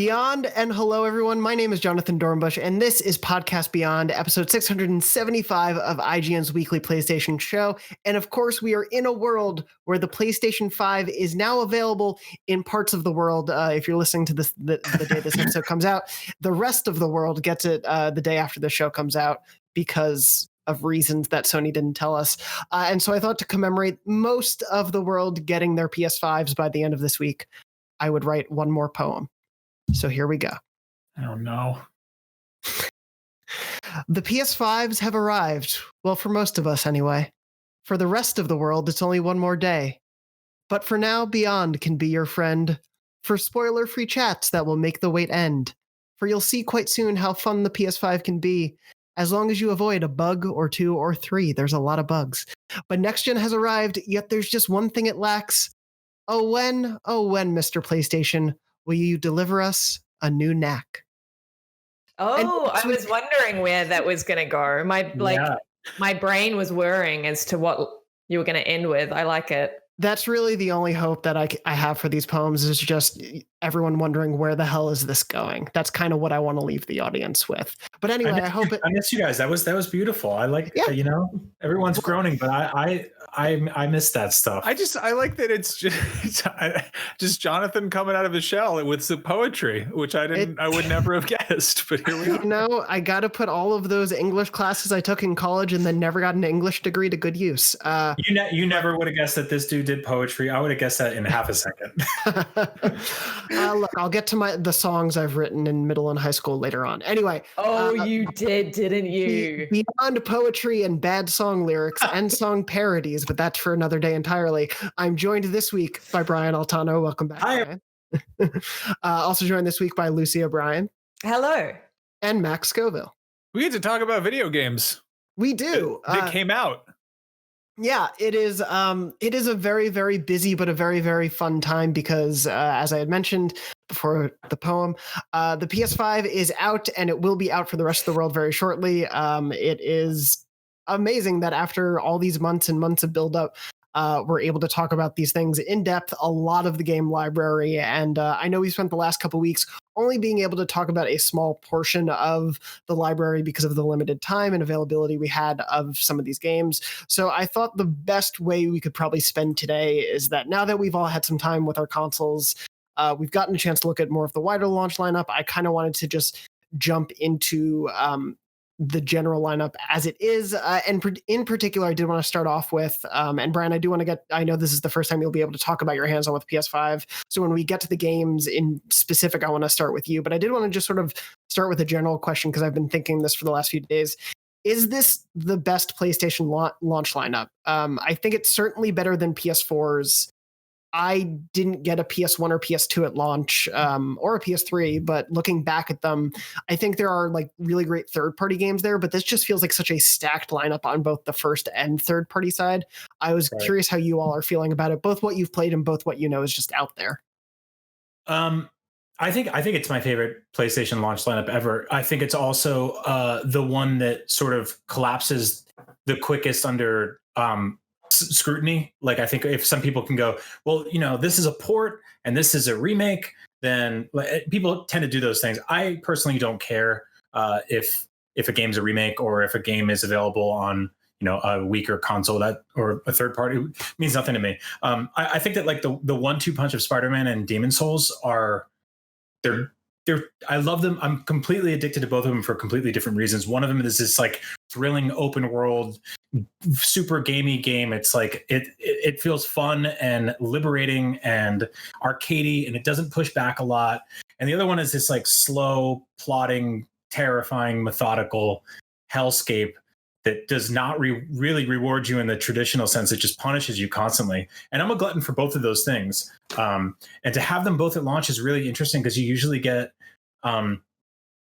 Beyond and hello, everyone. My name is Jonathon Dornbush, and this is Podcast Beyond, episode 675 of IGN's weekly PlayStation show. And of course, we are in a world where the PlayStation 5 is now available in parts of the world. If you're listening to this the day this episode comes out, the rest of the world gets it the day after the show comes out because of reasons that Sony didn't tell us. And so I thought to commemorate most of the world getting their PS5s by the end of this week, I would write one more poem. So here we go. Oh, no. The PS5s have arrived. Well, for most of us anyway. For the rest of the world, it's only one more day. But for now, Beyond can be your friend. For spoiler-free chats that will make the wait end. For you'll see quite soon how fun the PS5 can be. As long as you avoid a bug or two or three, there's a lot of bugs. But next gen has arrived, yet there's just one thing it lacks. Oh when, Mr. PlayStation, will you deliver us a new knack? Oh, I was wondering where that was going to go. My brain was whirring as to what you were going to end with. I like it. That's really the only hope that I have for these poems is just everyone wondering where the hell is this going. That's kind of what I want to leave the audience with. But anyway, I hope I miss you guys. That was beautiful. I like, everyone's groaning, but I miss that stuff. I like that it's just Jonathan coming out of his shell with some poetry, which I would never have guessed. But here we go. I got to put all of those English classes I took in college and then never got an English degree to good use. You never would have guessed that this dude did poetry. I would have guessed that in half a second. Look, I'll get to the songs I've written in middle and high school later on. Anyway. You did, didn't you? Beyond poetry and bad song lyrics and song parodies, but that's for another day entirely. I'm joined this week by Brian Altano. Welcome back, Hi. Brian. Also joined this week by Lucy O'Brien. Hello. And Max Scoville. We get to talk about video games. We do. They came out. Yeah, it is a very, very busy, but a very, very fun time because, as I had mentioned before the poem, the PS5 is out and it will be out for the rest of the world very shortly. It is amazing that after all these months and months of build-up, we're able to talk about these things in depth, a lot of the game library. And I know we spent the last couple weeks only being able to talk about a small portion of the library because of the limited time and availability we had of some of these games. So I thought the best way we could probably spend today is that now that we've all had some time with our consoles, we've gotten a chance to look at more of the wider launch lineup. I kind of wanted to just jump into the general lineup as it is. And in particular, I did want to start off with, and Brian, I know this is the first time you'll be able to talk about your hands-on with PS5. So when we get to the games in specific, I want to start with you, but I did want to just sort of start with a general question because I've been thinking this for the last few days. Is this the best PlayStation launch lineup? I think it's certainly better than PS4's. I didn't get a PS1 or PS2 at launch, or a PS3, but looking back at them, I think there are like really great third-party games there, but this just feels like such a stacked lineup on both the first and third-party side. I was curious how you all are feeling about it, both what you've played and both what you know is just out there. I think it's my favorite PlayStation launch lineup ever. I think it's also the one that sort of collapses the quickest under scrutiny. Like, I think if some people can go, well, this is a port and this is a remake, then people tend to do those things. I personally don't care if a game's a remake or if a game is available on a weaker console or a third party. It means nothing to me. I think that like the 1-2 punch of Spider-Man and Demon's Souls I love them. I'm completely addicted to both of them for completely different reasons. One of them is this like thrilling open world, super gamey game. It's like it feels fun and liberating and arcadey, and it doesn't push back a lot. And the other one is this like slow, plodding, terrifying, methodical hellscape that does not really reward you in the traditional sense. It just punishes you constantly. And I'm a glutton for both of those things. And to have them both at launch is really interesting because you usually get,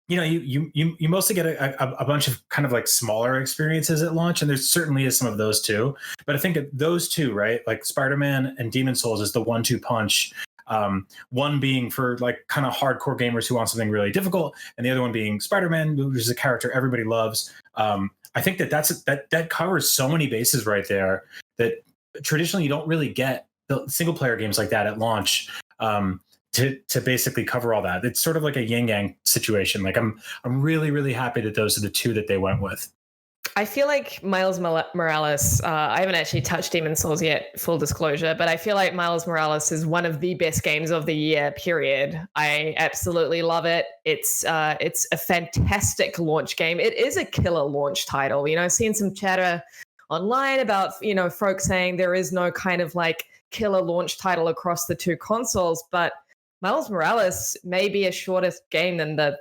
you mostly get a bunch of kind of like smaller experiences at launch. And there certainly is some of those too. But I think those two, right? Like Spider-Man and Demon's Souls is the 1-2 punch. One being for like kind of hardcore gamers who want something really difficult, and the other one being Spider-Man, which is a character everybody loves. I think that covers so many bases right there that traditionally you don't really get the single player games like that at launch. to basically cover all that. It's sort of like a yin yang situation. Like I'm really, really happy that those are the two that they went with. I feel like Miles Morales, I haven't actually touched Demon's Souls yet, full disclosure, but I feel like Miles Morales is one of the best games of the year, period. I absolutely love it. It's a fantastic launch game. It is a killer launch title. You know, I've seen some chatter online about, you know, folks saying there is no kind of like killer launch title across the two consoles, but Miles Morales may be a shorter game than the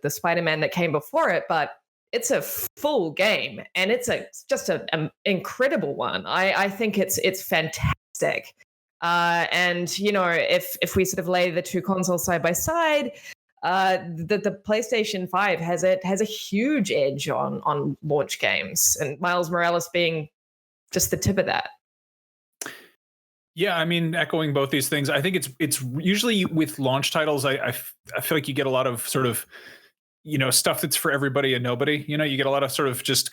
Spider-Man that came before it, but it's a full game, and it's just an incredible one. I think it's fantastic. And you know, if we sort of lay the two consoles side by side, the PlayStation 5 has a huge edge on launch games, and Miles Morales being just the tip of that. Yeah, I mean, echoing both these things, I think it's usually with launch titles, I feel like you get a lot of sort of, you know, stuff that's for everybody and nobody. You know, you get a lot of sort of just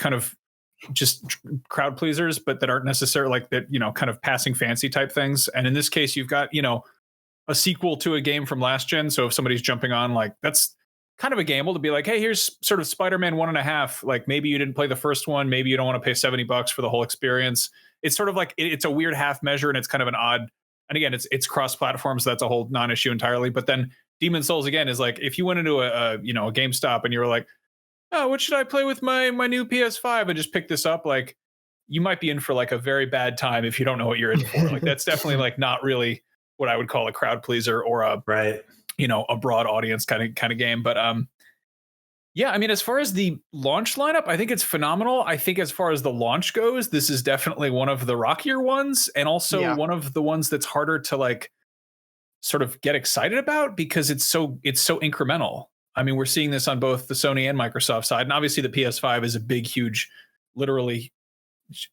crowd pleasers, but that aren't necessarily like that, you know, kind of passing fancy type things. And in this case, you've got, you know, a sequel to a game from last gen. So if somebody's jumping on, like, that's kind of a gamble to be like, hey, here's sort of Spider-Man 1.5. Like, maybe you didn't play the first one. Maybe you don't want to pay $70 for the whole experience. It's sort of like, it's a weird half measure, and it's kind of an odd, and again, it's cross-platform, so that's a whole non-issue entirely. But then Demon's Souls, again, is like, if you went into a GameStop and you were like, oh, what should I play with my new PS5 and just pick this up? Like, you might be in for like a very bad time if you don't know what you're in for. Like, that's definitely like not really what I would call a crowd pleaser or a broad audience kind of game. But yeah, I mean, as far as the launch lineup, I think it's phenomenal. I think as far as the launch goes, this is definitely one of the rockier ones, and also one of the ones that's harder to like sort of get excited about because it's so incremental. I mean, we're seeing this on both the Sony and Microsoft side, and obviously the PS5 is a big, huge, literally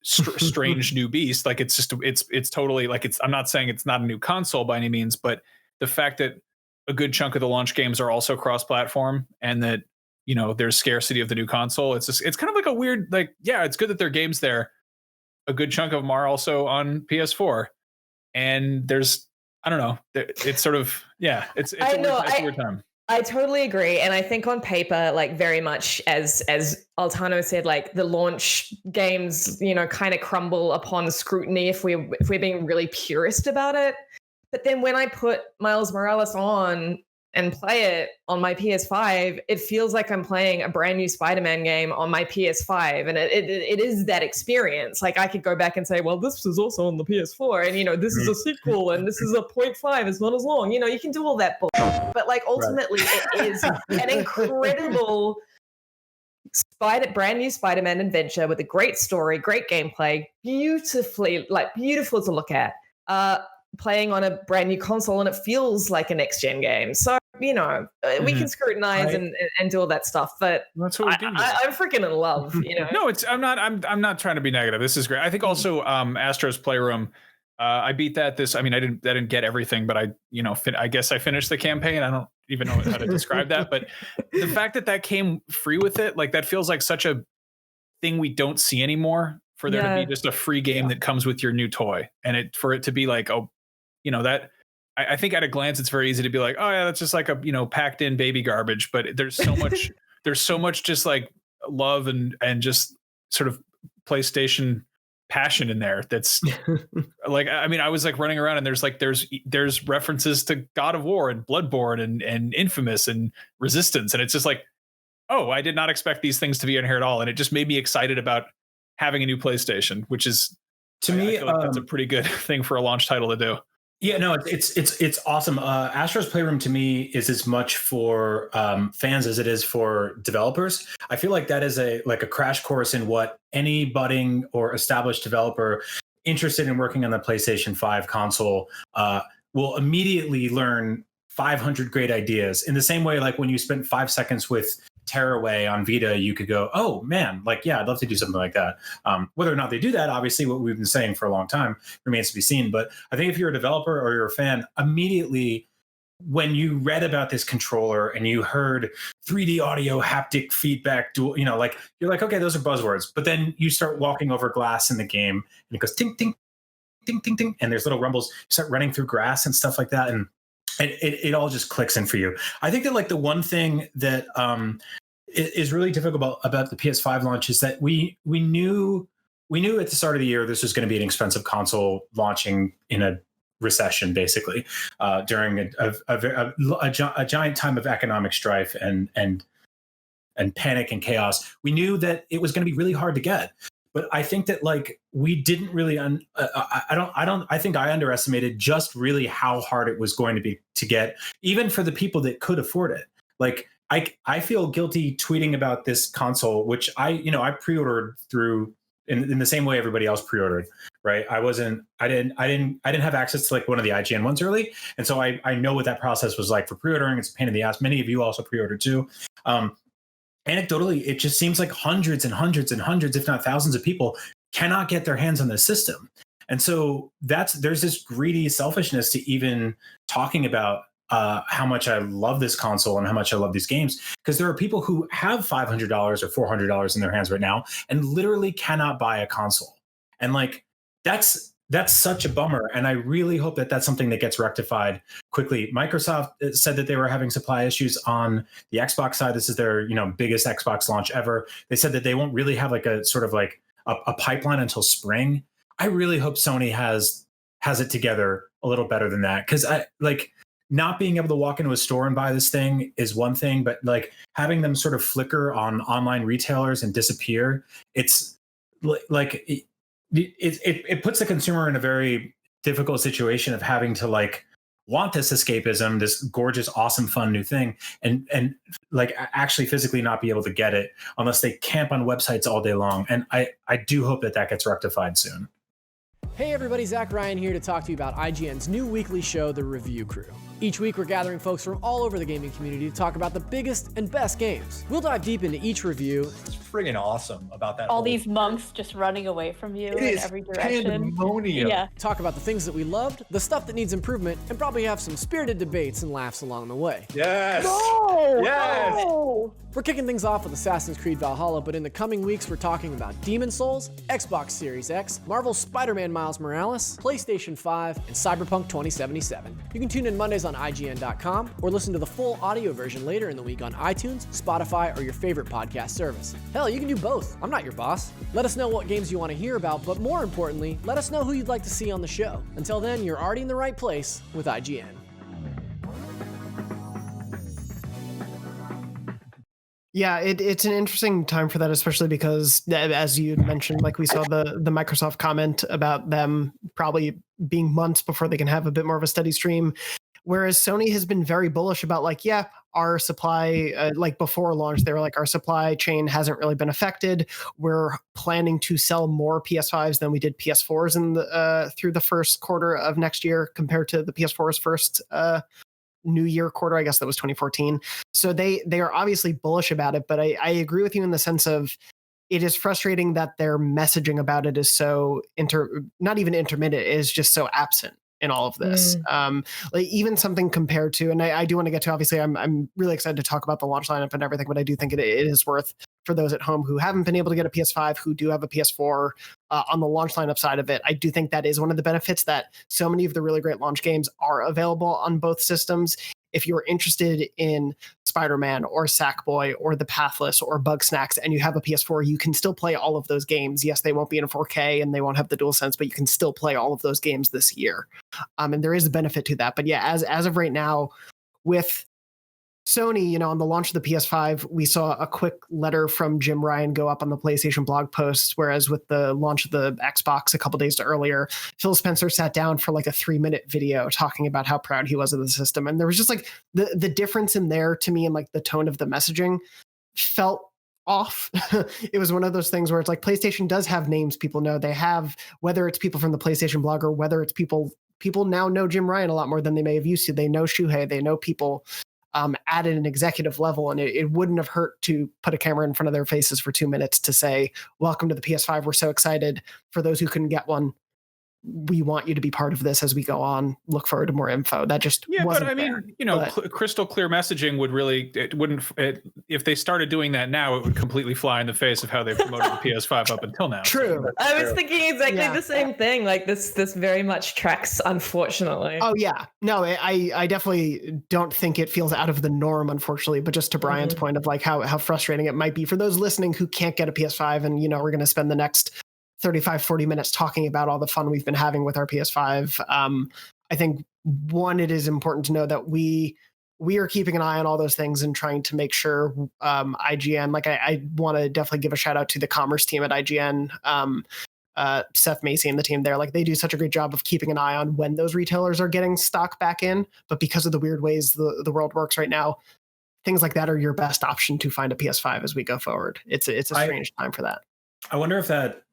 strange new beast. Like, it's just it's totally like, it's, I'm not saying it's not a new console by any means, but the fact that a good chunk of the launch games are also cross-platform, and that, you know, there's scarcity of the new console. It's kind of like a weird, like, yeah, it's good that there are games there. A good chunk of them are also on PS4, and there's, I don't know, it's sort of, yeah, it's a weird time. I totally agree. And I think on paper, like, very much as Altano said, like, the launch games, you know, kind of crumble upon scrutiny if we're being really purist about it. But then when I put Miles Morales on and play it on my PS5, it feels like I'm playing a brand new Spider-Man game on my PS5. And it is that experience. Like, I could go back and say, well, this is also on the PS4, and, you know, this is a sequel, and this is a 0.5, it's not as long. You know, you can do all that bullshit. But, like, ultimately, it is an incredible brand new Spider-Man adventure with a great story, great gameplay, beautiful to look at. Playing on a brand new console, and it feels like a next gen game. So, you know, we can scrutinize and do all that stuff, but that's what we do. I'm freaking in love, you know. No, I'm not trying to be negative. This is great. I think also Astro's Playroom, I beat that I didn't get everything, but I guess I finished the campaign. I don't even know how to describe that, but the fact that came free with it, like, that feels like such a thing we don't see anymore, for there to be just a free game that comes with your new toy, and for it to be like, oh, you know, that I think at a glance it's very easy to be like, oh yeah, that's just like a, you know, packed in baby garbage. But there's so much just like love and just sort of PlayStation passion in there. That's like, I mean, I was like running around, and there's references to God of War and Bloodborne and Infamous and Resistance, and it's just like, oh, I did not expect these things to be in here at all, and it just made me excited about having a new PlayStation, which is, to me, I feel like that's a pretty good thing for a launch title to do. Yeah, no, it's awesome. Astro's Playroom to me is as much for fans as it is for developers. I feel like that is a crash course in what any budding or established developer interested in working on the PlayStation 5 console will immediately learn 500 great ideas. In the same way, like, when you spent 5 seconds with Tearaway on Vita, you could go, oh man, like, yeah, I'd love to do something like that. Whether or not they do that, obviously, what we've been saying for a long time remains to be seen. But I think if you're a developer or you're a fan, immediately when you read about this controller and you heard 3D audio, haptic feedback, dual, you know, like, you're like, okay, those are buzzwords. But then you start walking over glass in the game, and it goes ting, ting, ting, ting, ting, and there's little rumbles. You start running through grass and stuff like that. And and it all just clicks in for you. I think that like the one thing that is really difficult about the PS5 launch is that we knew at the start of the year this was going to be an expensive console launching in a recession, basically, during a giant time of economic strife and panic and chaos. We knew that it was going to be really hard to get. But I think that like we didn't really I think I underestimated just really how hard it was going to be to get, even for the people that could afford it. Like I feel guilty tweeting about this console, which I pre-ordered through in the same way everybody else pre-ordered, right? I didn't have access to like one of the IGN ones early, and so I know what that process was like for pre-ordering. It's a pain in the ass. Many of you also pre-ordered too. Anecdotally, it just seems like hundreds and hundreds and hundreds, if not thousands of people cannot get their hands on this system. And so there's this greedy selfishness to even talking about how much I love this console and how much I love these games, because there are people who have $500 or $400 in their hands right now and literally cannot buy a console. And like, that's such a bummer. And I really hope that that's something that gets rectified quickly. Microsoft said that they were having supply issues on the Xbox side. This is their, biggest Xbox launch ever. They said that they won't really have like a sort of like a pipeline until spring. I really hope Sony has it together a little better than that. Cause I like not being able to walk into a store and buy this thing is one thing, but like having them sort of flicker on online retailers and disappear, it's like, it puts the consumer in a very difficult situation of having to like want this escapism, this gorgeous, awesome, fun new thing, and like actually physically not be able to get it unless they camp on websites all day long. And I do hope that gets rectified soon. Hey everybody, Zach Ryan here to talk to you about IGN's new weekly show, The Review Crew. Each week we're gathering folks from all over the gaming community to talk about the biggest and best games. We'll dive deep into each review. It's friggin' awesome about that. All these monks just running away from you in every direction. Pandemonium. Yeah. Talk about the things that we loved, the stuff that needs improvement, and probably have some spirited debates and laughs along the way. Yes. No! Yes. No! We're kicking things off with Assassin's Creed Valhalla, but in the coming weeks we're talking about Demon's Souls, Xbox Series X, Marvel's Spider-Man Miles Morales, PlayStation 5, and Cyberpunk 2077. You can tune in Mondays on IGN.com or listen to the full audio version later in the week on iTunes, Spotify, or your favorite podcast service. Hell, you can do both. I'm not your boss. Let us know what games you want to hear about, but more importantly, let us know who you'd like to see on the show. Until then, you're already in the right place with IGN. Yeah, it's an interesting time for that, especially because, as you mentioned, like we saw the Microsoft comment about them probably being months before they can have a bit more of a steady stream. Whereas Sony has been very bullish about like, yeah, our supply, like before launch, they were like, our supply chain hasn't really been affected. We're planning to sell more PS5s than we did PS4s through the first quarter of next year compared to the PS4's first New Year quarter. I guess that was 2014. So they are obviously bullish about it, but I agree with you in the sense of it is frustrating that their messaging about it is so not even intermittent, it is just so absent in all of this. Like even something compared to, and I do want to get to, obviously I'm really excited to talk about the launch lineup and everything, but I do think it is worth for those at home who haven't been able to get a PS5, who do have a PS4 on the launch lineup side of it. I do think that is one of the benefits, that so many of the really great launch games are available on both systems. If you're interested in Spider-Man or Sackboy or The Pathless or Bugsnax and you have a PS4, you can still play all of those games. Yes, they won't be in 4K and they won't have the DualSense, but you can still play all of those games this year. And there is a benefit to that. But yeah, as of right now, with Sony, on the launch of the PS5, we saw a quick letter from Jim Ryan go up on the PlayStation blog post, whereas with the launch of the Xbox a couple days earlier, Phil Spencer sat down for like a 3-minute video talking about how proud he was of the system. And there was just like the difference in there to me, and like the tone of the messaging felt off. It was one of those things where it's like PlayStation does have names people know. They have, whether it's people from the PlayStation blog or whether it's people now know Jim Ryan a lot more than they may have used to. They know Shuhei, they know people at an executive level, and it wouldn't have hurt to put a camera in front of their faces for 2 minutes to say, welcome to the PS5. We're so excited. For those who couldn't get one, we want you to be part of this as we go on. Look forward to more info. That just but I mean, there, you know, but crystal clear messaging would really, if they started doing that now, it would completely fly in the face of how they promoted the PS5 up until now. true. I was thinking exactly Yeah. the same thing. Like this very much tracks, unfortunately. Oh yeah, no, I definitely don't think it feels out of the norm, unfortunately. But just to Brian's point of like how frustrating it might be for those listening who can't get a PS5, and you know we're going to spend the next 35-40 minutes talking about all the fun we've been having with our PS5. I think one, it is important to know that we are keeping an eye on all those things and trying to make sure IGN. Like I want to definitely give a shout out to the commerce team at IGN. Seth Macy and the team there, like they do such a great job of keeping an eye on when those retailers are getting stock back in. But because of the weird ways the world works right now, things like that are your best option to find a PS5 as we go forward. It's a strange time for that. I wonder if that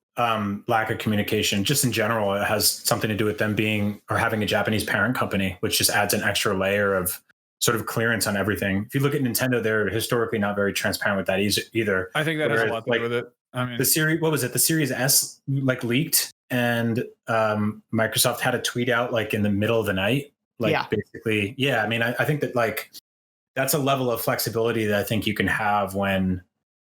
lack of communication, just in general, it has something to do with them being or having a Japanese parent company, which just adds an extra layer of sort of clearance on everything. If you look at Nintendo, they're historically not very transparent with that either. I think that has a lot to do with it. I mean, the series, what was it? The Series S like leaked, and Microsoft had a tweet out like in the middle of the night, like basically, yeah. I mean, I think that like that's a level of flexibility that I think you can have when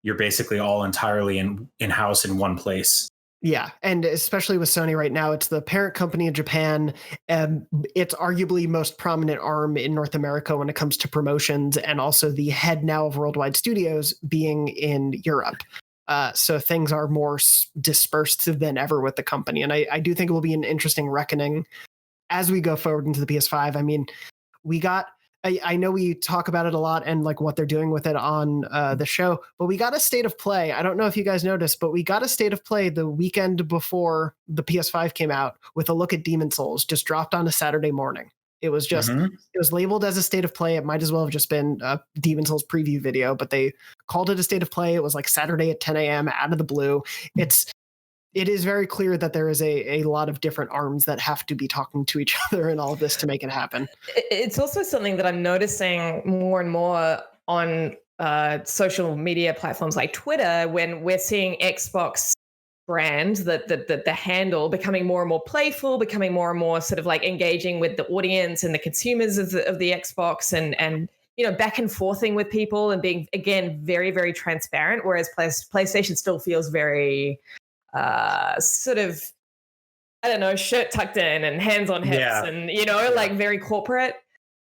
you're basically all entirely in-house in one place. Yeah, and especially with Sony right now, it's the parent company in Japan. It's arguably most prominent arm in North America when it comes to promotions, and also the head now of Worldwide Studios being in Europe. So things are more dispersed than ever with the company. And I do think it will be an interesting reckoning as we go forward into the PS5. I mean, I know we talk about it a lot and like what they're doing with it on the show, but we got a state of play. I don't know if you guys noticed, but we got a state of play the weekend before the PS5 came out with a look at Demon Souls, just dropped on a Saturday morning. It was just, it was labeled as a state of play. It might as well have just been a Demon Souls preview video, but they called it a state of play. It was like Saturday at 10 a.m. out of the blue. It is very clear that there is a lot of different arms that have to be talking to each other and all of this to make it happen. It's also something that I'm noticing more and more on social media platforms like Twitter, when we're seeing Xbox brand, the handle becoming more and more playful, becoming more and more sort of like engaging with the audience and the consumers of the Xbox, and you know, back and forthing with people and being, again, very, very transparent, whereas PlayStation still feels very sort of, I don't know, shirt tucked in and hands on hips and, you know, like very corporate.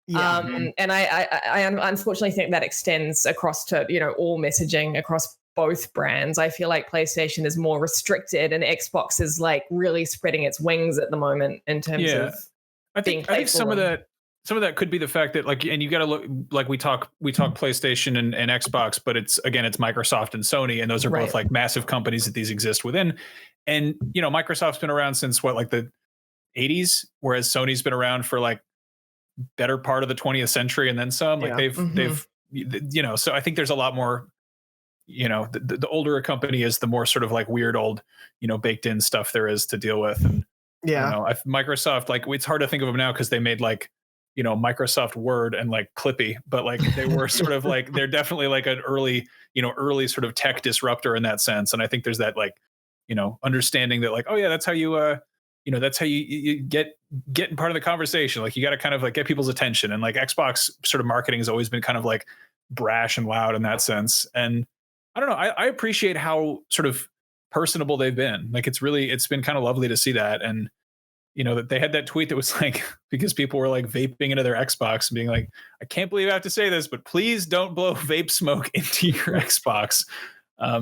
And I unfortunately think that extends across to, you know, all messaging across both brands. I feel like PlayStation is more restricted and Xbox is like really spreading its wings at the moment in terms of I think some of that could be the fact that, like, and you got to look, like we talk PlayStation and Xbox, but it's Microsoft and Sony, and those are both like massive companies that these exist within. And, you know, Microsoft's been around since like the 80s, whereas Sony's been around for like better part of the 20th century and then some. Like they've you know, so I think there's a lot more, you know, the older a company is, the more sort of like weird old, you know, baked in stuff there is to deal with. And you know, Microsoft, like, it's hard to think of them now because they made like, you know, Microsoft Word and like Clippy, but like they were sort of like, they're definitely like an early sort of tech disruptor in that sense. And I think there's that, like, you know, understanding that like, oh yeah, that's how you, you know, that's how you get in part of the conversation. Like you got to kind of like get people's attention, and like Xbox sort of marketing has always been kind of like brash and loud in that sense. And I don't know, I appreciate how sort of personable they've been. Like it's been kind of lovely to see that. And you know, that they had that tweet that was like, because people were like vaping into their Xbox and being like, I can't believe I have to say this, but please don't blow vape smoke into your Xbox. I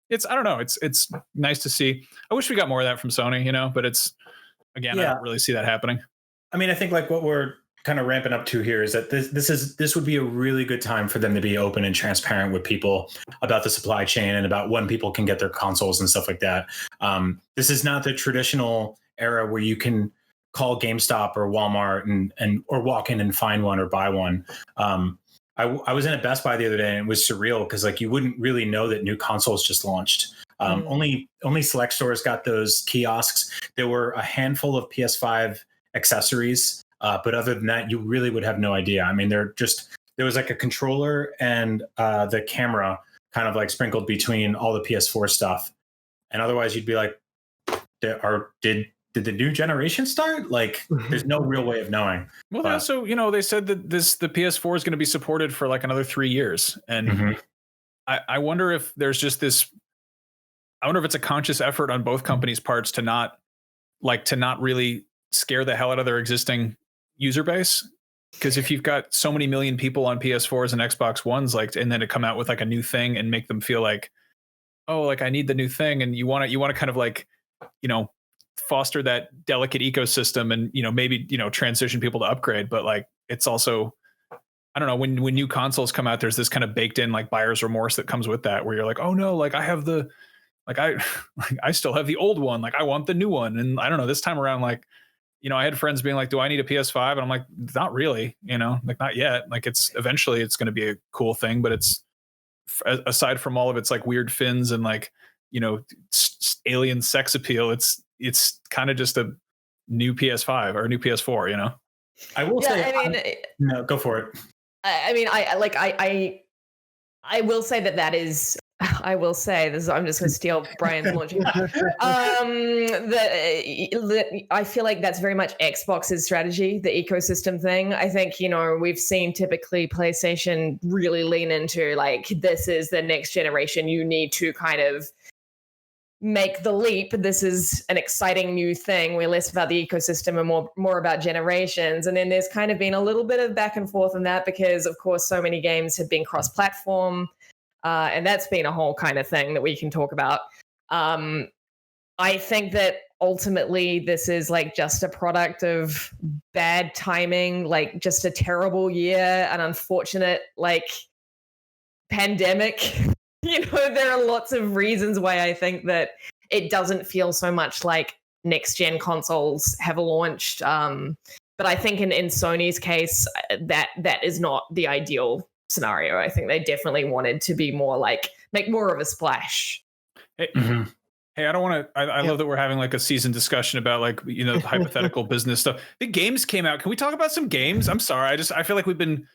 don't know. It's nice to see. I wish we got more of that from Sony, you know, but it's, again, I don't really see that happening. I mean, I think like what we're kind of ramping up to here is that this would be a really good time for them to be open and transparent with people about the supply chain and about when people can get their consoles and stuff like that. This is not the traditional era where you can call GameStop or Walmart and or walk in and find one or buy one. I was in a Best Buy the other day, and it was surreal because like you wouldn't really know that new consoles just launched. Only select stores got those kiosks. There were a handful of PS5 accessories, but other than that, you really would have no idea. I mean, there was like a controller and the camera kind of like sprinkled between all the PS4 stuff, and otherwise you'd be like, did did the new generation start? Like, there's no real way of knowing. Well, also, they said that the PS4 is going to be supported for like another 3 years, and I wonder if there's just this. I wonder if it's a conscious effort on both companies' parts to not really scare the hell out of their existing user base. Because if you've got so many million people on PS4s and Xbox Ones, like, and then to come out with like a new thing and make them feel like, oh, like I need the new thing, and you want to kind of like, foster that delicate ecosystem, and maybe transition people to upgrade. But like, it's also, I don't know, when new consoles come out, there's this kind of baked in like buyer's remorse that comes with that, where you're like, oh no, like I have I still have the old one, like I want the new one. And I don't know, this time around, like, I had friends being like, do I need a PS5? And I'm like, not really, like not yet. Like eventually it's going to be a cool thing, but it's aside from all of its like weird fins and like, alien sex appeal, it's kind of just a new PS5 or a new PS4, I will say, no, go for it. I mean, I will say that is. I will say this. I'm just going to steal Brian's launching. I feel like that's very much Xbox's strategy, the ecosystem thing. I think we've seen typically PlayStation really lean into like, this is the next generation. You need to kind of make the leap. This is an exciting new thing. We're less about the ecosystem and more about generations. And then there's kind of been a little bit of back and forth on that because, of course, so many games have been cross-platform. And that's been a whole kind of thing that we can talk about. I think that ultimately this is like just a product of bad timing, like just a terrible year, an unfortunate like pandemic. There are lots of reasons why I think that it doesn't feel so much like next gen consoles have launched. But I think in Sony's case, that is not the ideal scenario. I think they definitely wanted to be more like make more of a splash. Hey, I don't want to. I love that we're having like a seasoned discussion about like hypothetical business stuff. The games came out. Can we talk about some games? I'm sorry. I feel like we've been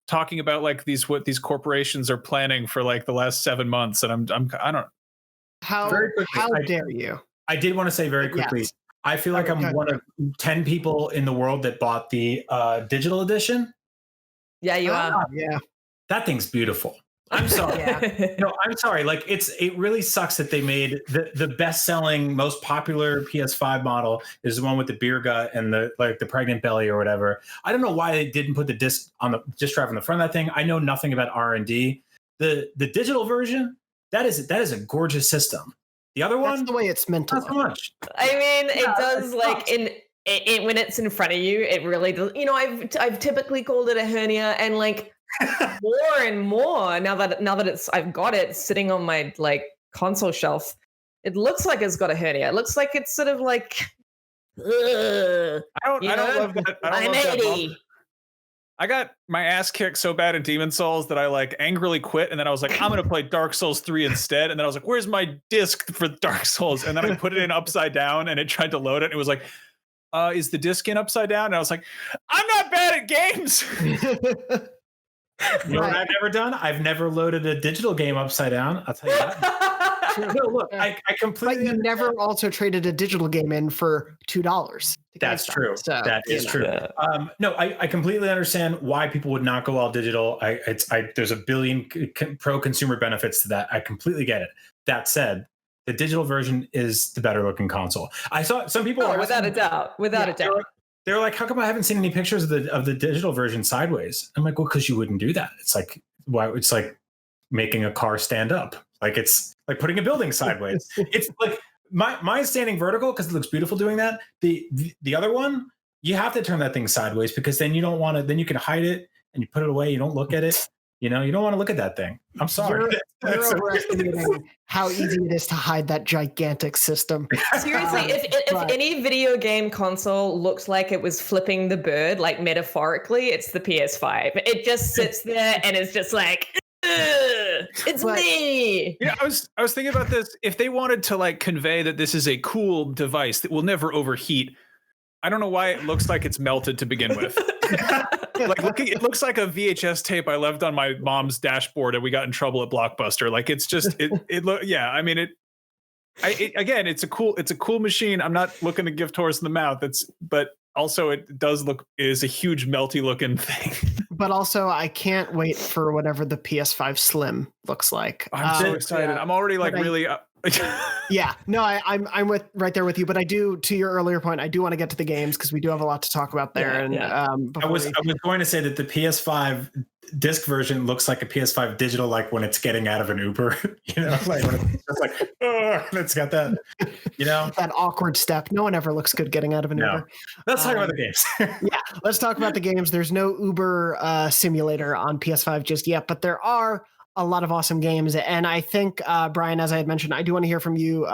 talking about like what these corporations are planning for like the last 7 months, and I don't. How dare you? I did want to say very quickly. Yes. I feel like I'm one of 10 people in the world that bought the digital edition. Yeah, you are. Yeah, that thing's beautiful. I'm sorry. I'm sorry. Like it really sucks that they made the best-selling, most popular PS5 model is the one with the beer gut and the pregnant belly or whatever. I don't know why they didn't put the disc drive on the front of that thing. I know nothing about R&D. The digital version, that is a gorgeous system. The other one, that's the way it's meant to not so much. I mean, it does like when it's in front of you, it really does. I've typically called it a hernia, and like more and more now that I've got it sitting on my like console shelf, it looks like it's got a hernia. It looks like it's sort of like. I don't love that. I'm 80. I got my ass kicked so bad in Demon Souls that I like angrily quit, and then I was like, I'm gonna play Dark Souls 3 instead. And then I was like, where's my disc for Dark Souls? And then I put it in upside down, and it tried to load it. And it was like, is the disc in upside down? And I was like, I'm not bad at games. You know what I've never done? I've never loaded a digital game upside down. I'll tell you that. No, look, I completely. But you never also traded a digital game in for $2. That's true. So, that is true. No, I completely understand why people would not go all digital. There's a billion pro-consumer benefits to that. I completely get it. That said, the digital version is the better looking console. I saw some people. Without a doubt. They're like, how come I haven't seen any pictures of the digital version sideways? I'm like, well, because you wouldn't do that. It's like, why? It's like making a car stand up. Like it's like putting a building sideways. It's like mine's standing vertical because it looks beautiful doing that. The other one, you have to turn that thing sideways because then you don't want to. Then you can hide it and you put it away. You don't look at it. You don't want to look at that thing. I'm sorry. You're overestimating how easy it is to hide that gigantic system. Seriously, if any video game console looks like it was flipping the bird, like metaphorically, it's the PS5. It just sits there and it's just like, it's me. Yeah, I was thinking about this. If they wanted to like convey that this is a cool device that will never overheat, I don't know why it looks like it's melted to begin with. It looks like a VHS tape I left on my mom's dashboard and we got in trouble at Blockbuster. Like it's just it. Yeah, I mean it. Again, it's a cool machine. I'm not looking to give Taurus in the mouth. But also it is a huge melty looking thing. But also, I can't wait for whatever the PS5 Slim looks like. I'm so excited. I'm already like really. Yeah, no, I'm right there with you. But I do, to your earlier point, I do want to get to the games because we do have a lot to talk about there. I was going to say that the PS5 disc version looks like a PS5 digital, like when it's getting out of an Uber, like when it's just like, oh, it's got that, that awkward step. No one ever looks good getting out of an Uber. Let's talk about the games. Yeah, let's talk about the games. There's no Uber simulator on PS5 just yet, but there are a lot of awesome games. And I think, Brian, as I had mentioned, I do want to hear from you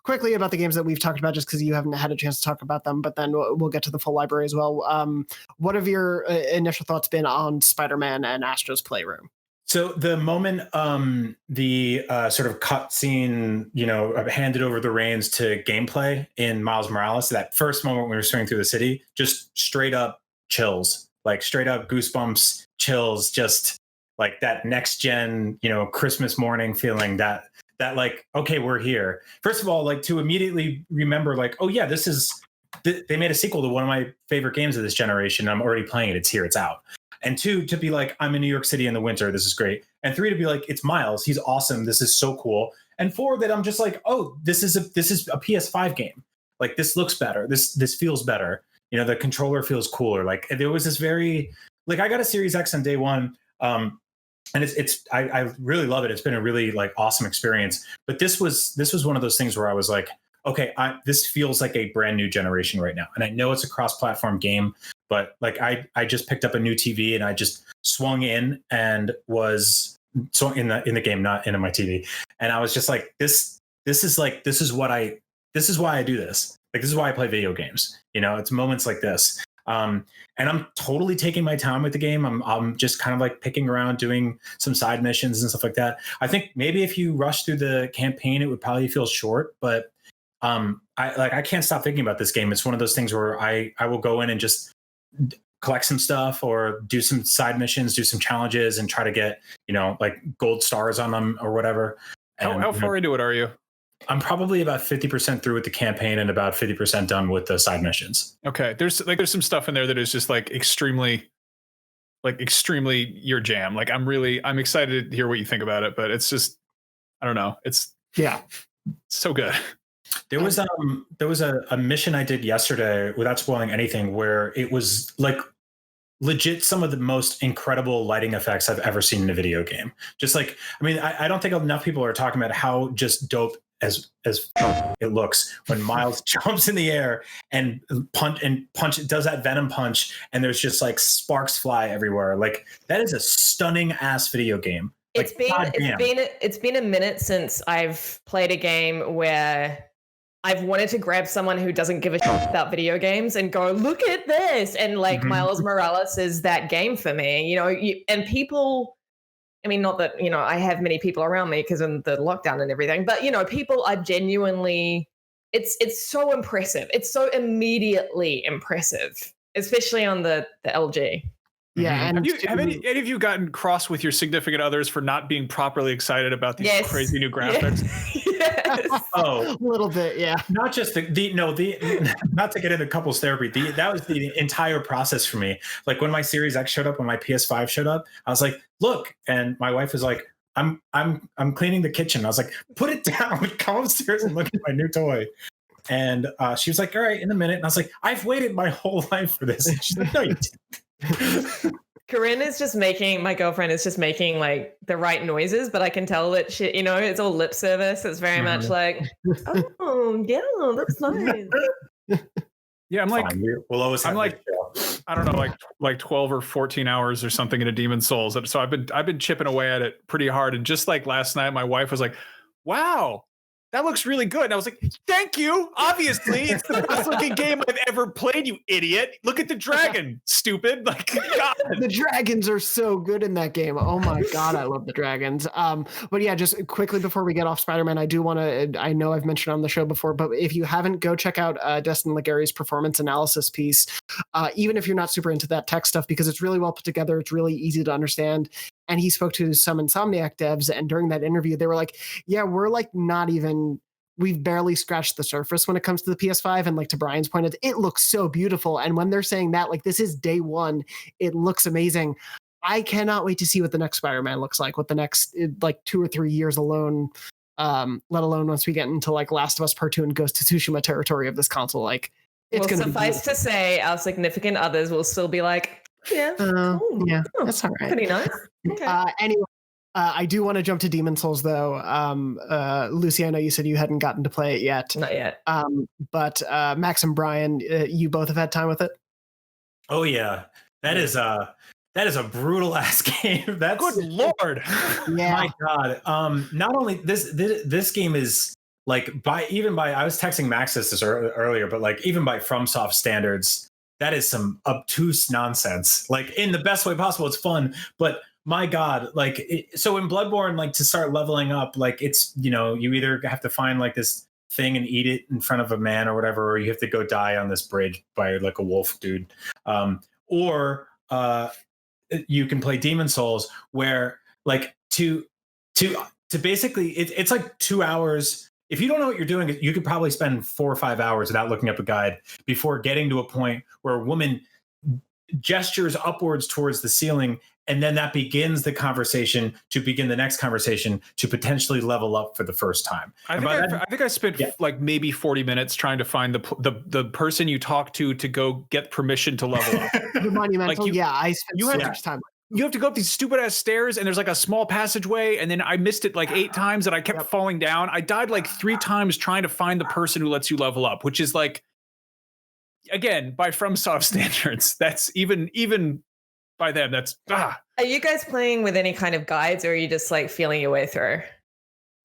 quickly about the games that we've talked about, just because you haven't had a chance to talk about them, but then we'll get to the full library as well. What have your initial thoughts been on Spider-Man and Astro's Playroom? So the moment the sort of cutscene, handed over the reins to gameplay in Miles Morales, that first moment when we were swinging through the city, just straight up chills, like straight up goosebumps, chills, just like that next gen, Christmas morning feeling that like, okay, we're here. First of all, like to immediately remember like, oh yeah, they made a sequel to one of my favorite games of this generation. I'm already playing it. It's here. It's out. And 2, to be like, I'm in New York City in the winter. This is great. And 3, to be like, it's Miles. He's awesome. This is so cool. And 4, that I'm just like, oh, this is a PS5 game. Like this looks better. This feels better. The controller feels cooler. Like there was this very, like I got a Series X on day one. And I really love it. It's been a really like awesome experience. But this was one of those things where I was like, okay, this feels like a brand new generation right now. And I know it's a cross-platform game, but like I just picked up a new TV and I just swung in and was in the game, not into my TV. And I was just like, this is why I do this. Like this is why I play video games. It's moments like this. And I'm totally taking my time with the game. I'm just kind of like picking around, doing some side missions and stuff like that. I think maybe if you rush through the campaign, it would probably feel short, but I can't stop thinking about this game. It's one of those things where I will go in and just collect some stuff or do some side missions, do some challenges and try to get, like gold stars on them or whatever. How far into it are you? I'm probably about 50% through with the campaign and about 50% done with the side missions. Okay. There's some stuff in there that is just like extremely your jam. Like I'm excited to hear what you think about it, but it's just, I don't know. It's so good. There was a mission I did yesterday without spoiling anything where it was like legit some of the most incredible lighting effects I've ever seen in a video game. Just like, I don't think enough people are talking about how just dope as it looks when Miles jumps in the air and punch does that venom punch and there's just like sparks fly everywhere. Like that is a stunning ass video game. It's been a minute since I've played a game where I've wanted to grab someone who doesn't give a shit about video games and go, look at this. And like Miles Morales is that game for me, and people, not that, I have many people around me because of the lockdown and everything, but, people are genuinely, it's so impressive. It's so immediately impressive, especially on the LG. Yeah. And have any of you gotten cross with your significant others for not being properly excited about these crazy new graphics? Yes. Oh, a little bit. Yeah. Not just not to get into couples therapy. That was the entire process for me. Like when my Series X showed up, when my PS5 showed up, I was like, look, and my wife was like, I'm cleaning the kitchen. I was like, put it down, come upstairs and look at my new toy. And she was like, all right, in a minute. And I was like, I've waited my whole life for this. And she's like, no, you didn't. Corinne is just my girlfriend is just making like the right noises, but I can tell that she, it's all lip service. It's very much like, oh yeah, that's nice. Yeah, I'm like, we'll always have I don't know, like 12 or 14 hours or something into Demon Souls. So I've been chipping away at it pretty hard. And just like last night, my wife was like, wow, that looks really good. And I was like, thank you. Obviously, it's the best looking game I've ever played, you idiot. Look at the dragon, stupid. Like, God. The dragons are so good in that game. Oh my God, I love the dragons. But yeah, just quickly before we get off Spider-Man, I do want to, I know I've mentioned on the show before, but if you haven't, go check out Destin Legary's performance analysis piece, even if you're not super into that tech stuff, because it's really well put together. It's really easy to understand. And he spoke to some Insomniac devs, and during that interview, they were like, yeah, we're like not even we've barely scratched the surface when it comes to the PS5. And like to Brian's point, it looks so beautiful. And when they're saying that, like this is day one, it looks amazing. I cannot wait to see what the next Spider-Man looks like, what the next like 2 or 3 years alone, let alone once we get into like Last of Us Part 2 and Ghost of Tsushima territory of this console. Like it's going to suffice to say, our significant others will still be like, yeah, yeah, that's all right. Pretty nice. Okay. Anyway, I do want to jump to Demon Souls though. Lucy, I know you said you hadn't gotten to play it yet. Not yet. But Max and Brian, you both have had time with it. Oh yeah, that is a brutal ass game. That's good lord. Yeah. My God. Not only this game is like I was texting Max this earlier, but like even by FromSoft standards, that is some obtuse nonsense. Like in the best way possible. It's fun, but my God, like so in Bloodborne, like to start leveling up, like it's you either have to find like this thing and eat it in front of a man or whatever, or you have to go die on this bridge by like a wolf dude, or you can play Demon Souls where like to basically it's like 2 hours. If you don't know what you're doing, you could probably spend 4 or 5 hours without looking up a guide before getting to a point where a woman gestures upwards towards the ceiling, and then that begins the conversation to begin the next conversation to potentially level up for the first time. I think I spent like maybe 40 minutes trying to find the person you talk to go get permission to level up. The monumental, like I spent so much time. You have to go up these stupid ass stairs, and there's like a small passageway, and then I missed it like 8 times, and I kept falling down. I died like 3 times trying to find the person who lets you level up, which is like, again, by FromSoft standards, that's even by them, that's Are you guys playing with any kind of guides, or are you just like feeling your way through?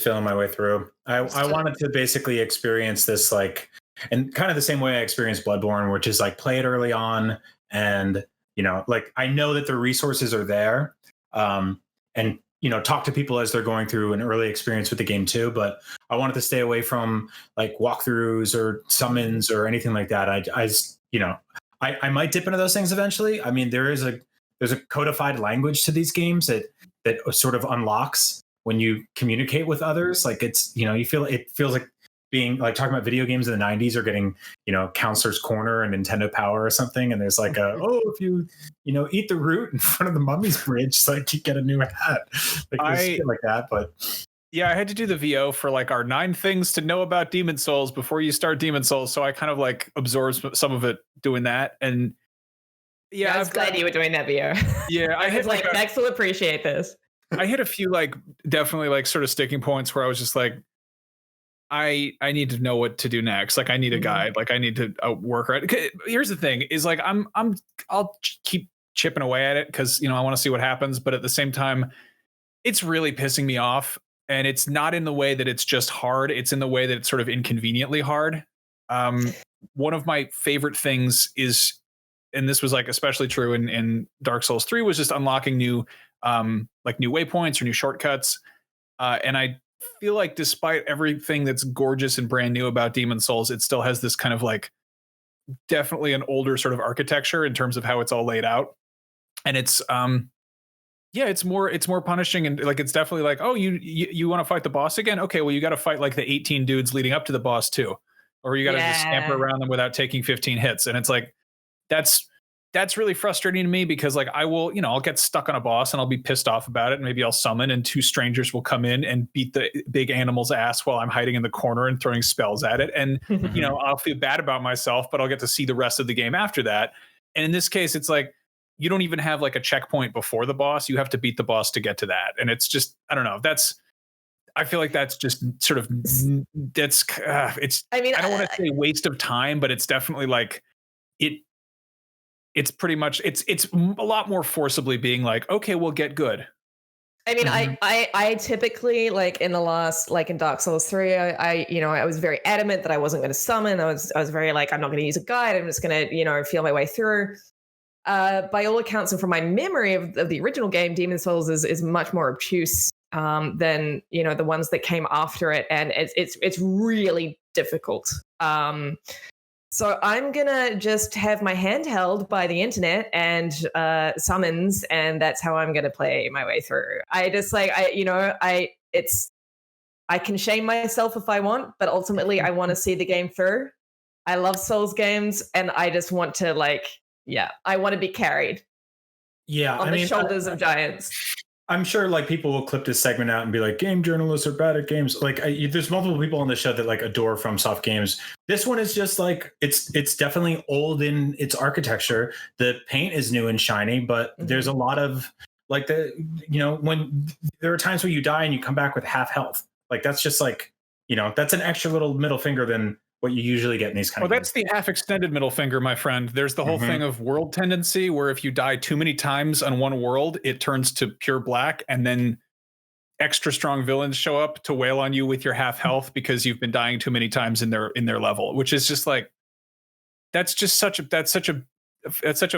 Feeling my way through. I wanted to basically experience this like, and kind of the same way I experienced Bloodborne, which is like play it early on and like I know that the resources are there, and talk to people as they're going through an early experience with the game too. But I wanted to stay away from like walkthroughs or summons or anything like that. I might dip into those things eventually. I mean, there's a codified language to these games that sort of unlocks when you communicate with others. Like it's it feels like being like talking about video games in the 90s or getting Counselor's Corner and Nintendo Power or something, and there's like if you eat the root in front of the mummy's bridge, like you get a new hat, like shit like that. But yeah, I had to do the VO for like our 9 things to know about Demon Souls before you start Demon Souls, so I kind of like absorbed some of it doing that. And I was glad you were doing that VO. Yeah, I was like Max will appreciate this. I hit a few like definitely like sort of sticking points where I was just like, I need to know what to do next. Like I need a guide. Like I need to work right. Here's the thing: is like I'll keep chipping away at it because I want to see what happens. But at the same time, it's really pissing me off, and it's not in the way that it's just hard. It's in the way that it's sort of inconveniently hard. One of my favorite things is, and this was like especially true in Dark Souls 3, was just unlocking new new waypoints or new shortcuts, and I feel like despite everything that's gorgeous and brand new about Demon Souls, it still has this kind of like definitely an older sort of architecture in terms of how it's all laid out. And it's it's more punishing, and like it's definitely like, oh, you want to fight the boss again? Okay, well you got to fight like the 18 dudes leading up to the boss too, or you got to just scamper around them without taking 15 hits. And it's like that's really frustrating to me because like I will, I'll get stuck on a boss and I'll be pissed off about it. And maybe I'll summon and 2 strangers will come in and beat the big animal's ass while I'm hiding in the corner and throwing spells at it. And, I'll feel bad about myself, but I'll get to see the rest of the game after that. And in this case, it's like, you don't even have like a checkpoint before the boss. You have to beat the boss to get to that. And it's just, I don't know. I feel like that's just sort of, it's, I don't want to say waste of time, but it's definitely like it's pretty much it's a lot more forcibly being like, okay, we'll get good. I mean, I typically like in the last, like in Dark Souls 3, I was very adamant that I wasn't going to summon. I was very like, I'm not going to use a guide. I'm just going to, feel my way through. By all accounts and from my memory of the original game, Demon Souls is much more obtuse than the ones that came after it, and it's really difficult. So I'm gonna just have my hand held by the internet and summons, and that's how I'm gonna play my way through. I just like it's I can shame myself if I want, but ultimately I want to see the game through. I love Souls games, and I just want to I want to be carried on the shoulders of giants. I'm sure like people will clip this segment out and be like, game journalists are bad at games. Like there's multiple people on the show that like adore FromSoft games. This one is just like, it's definitely old in its architecture. The paint is new and shiny, but there's a lot of like when there are times where you die and you come back with half health. Like that's just like, that's an extra little middle finger than what you usually get in these kind of games. That's the half extended middle finger, my friend. There's the whole thing of world tendency where if you die too many times on one world, it turns to pure black, and then extra strong villains show up to wail on you with your half health because you've been dying too many times in their level, which is just like that's such a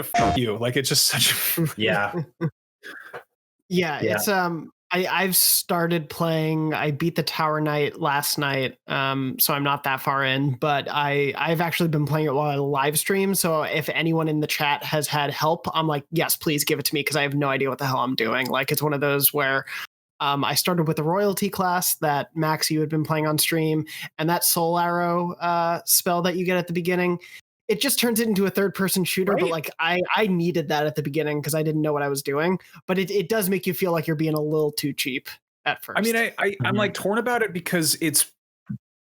fuck you. Like it's just such a yeah. It's I've started playing. I beat the Tower Knight last night, so I'm not that far in. But I've actually been playing it while I live stream. So if anyone in the chat has had help, I'm like, yes, please give it to me because I have no idea what the hell I'm doing. Like it's one of those where I started with the royalty class that Max, you had been playing on stream, and that Soul Arrow spell that you get at the beginning. It just turns it into a third-person shooter, right? But like I needed that at the beginning because I didn't know what I was doing. But it does make you feel like you're being a little too cheap at first. I mean, I'm like torn about it because it's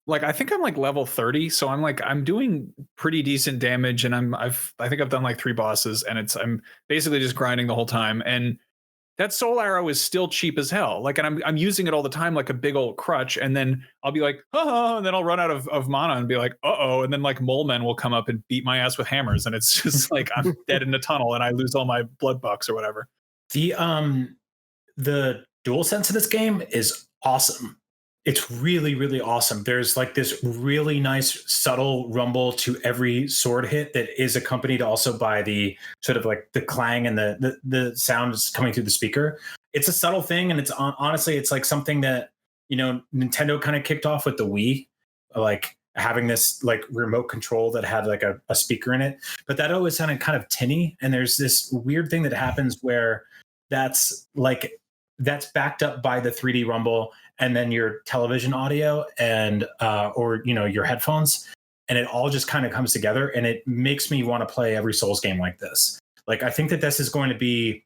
like I think I'm like level 30, so I'm doing pretty decent damage, and I think I've done like 3 bosses, and I'm basically just grinding the whole time. And that Soul Arrow is still cheap as hell. Like, and I'm using it all the time like a big old crutch, and then I'll be like, and then I'll run out of mana and be like, and then like mole men will come up and beat my ass with hammers, and it's just like I'm dead in the tunnel and I lose all my blood bucks or whatever. The DualSense in this game is awesome. It's really, really awesome. There's like this really nice subtle rumble to every sword hit that is accompanied also by the sort of like the clang and the sounds coming through the speaker. It's a subtle thing, and it's honestly, it's like something that Nintendo kind of kicked off with the Wii, like having this like remote control that had like a speaker in it. But that always sounded kind of tinny, and there's this weird thing that happens where that's backed up by the 3D rumble and then your television audio and or your headphones, and it all just kind of comes together, and it makes me want to play every Souls game like this. Like I think that this is going to be,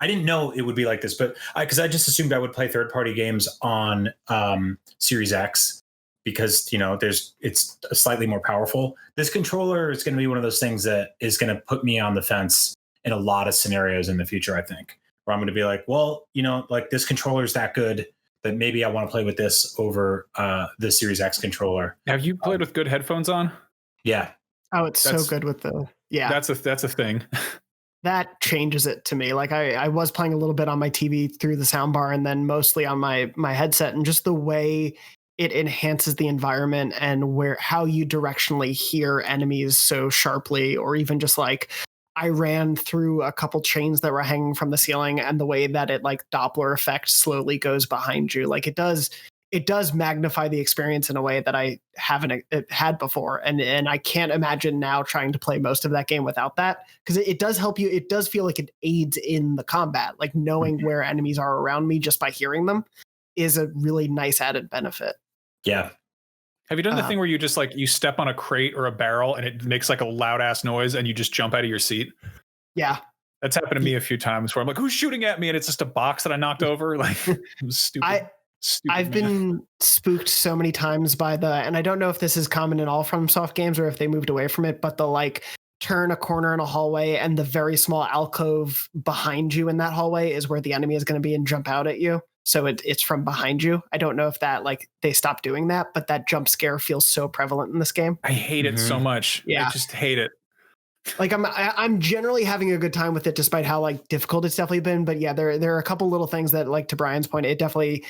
I didn't know it would be like this, but because I just assumed I would play third-party games on Series X because it's slightly more powerful. This controller is going to be one of those things that is going to put me on the fence in a lot of scenarios in the future, I think, where I'm going to be like, well, like this controller is that good that maybe I want to play with this over the Series X controller. Have you played with good headphones on? Yeah. Oh, it's so good with That's a thing. That changes it to me. Like I was playing a little bit on my TV through the soundbar, and then mostly on my headset, and just the way it enhances the environment and how you directionally hear enemies so sharply, or even just like I ran through a couple chains that were hanging from the ceiling, and the way that it like Doppler effect slowly goes behind you. Like it does magnify the experience in a way that I haven't had before. And I can't imagine now trying to play most of that game without that, because it does help you. It does feel like it aids in the combat, like knowing where enemies are around me just by hearing them is a really nice added benefit. Yeah. Have you done the thing where you just like you step on a crate or a barrel and it makes like a loud ass noise and you just jump out of your seat? Yeah. That's happened to me a few times where I'm like, who's shooting at me? And it's just a box that I knocked over. Like stupid. I've been spooked so many times by and I don't know if this is common in all FromSoft games or if they moved away from it, but the like turn a corner in a hallway and the very small alcove behind you in that hallway is where the enemy is going to be and jump out at you. So it's from behind you. I don't know if that like they stopped doing that, but that jump scare feels so prevalent in this game. I hate it so much. Yeah. I just hate it. Like I'm generally having a good time with it despite how like difficult it's definitely been. But yeah, there are a couple little things that, like to Brian's point, it definitely,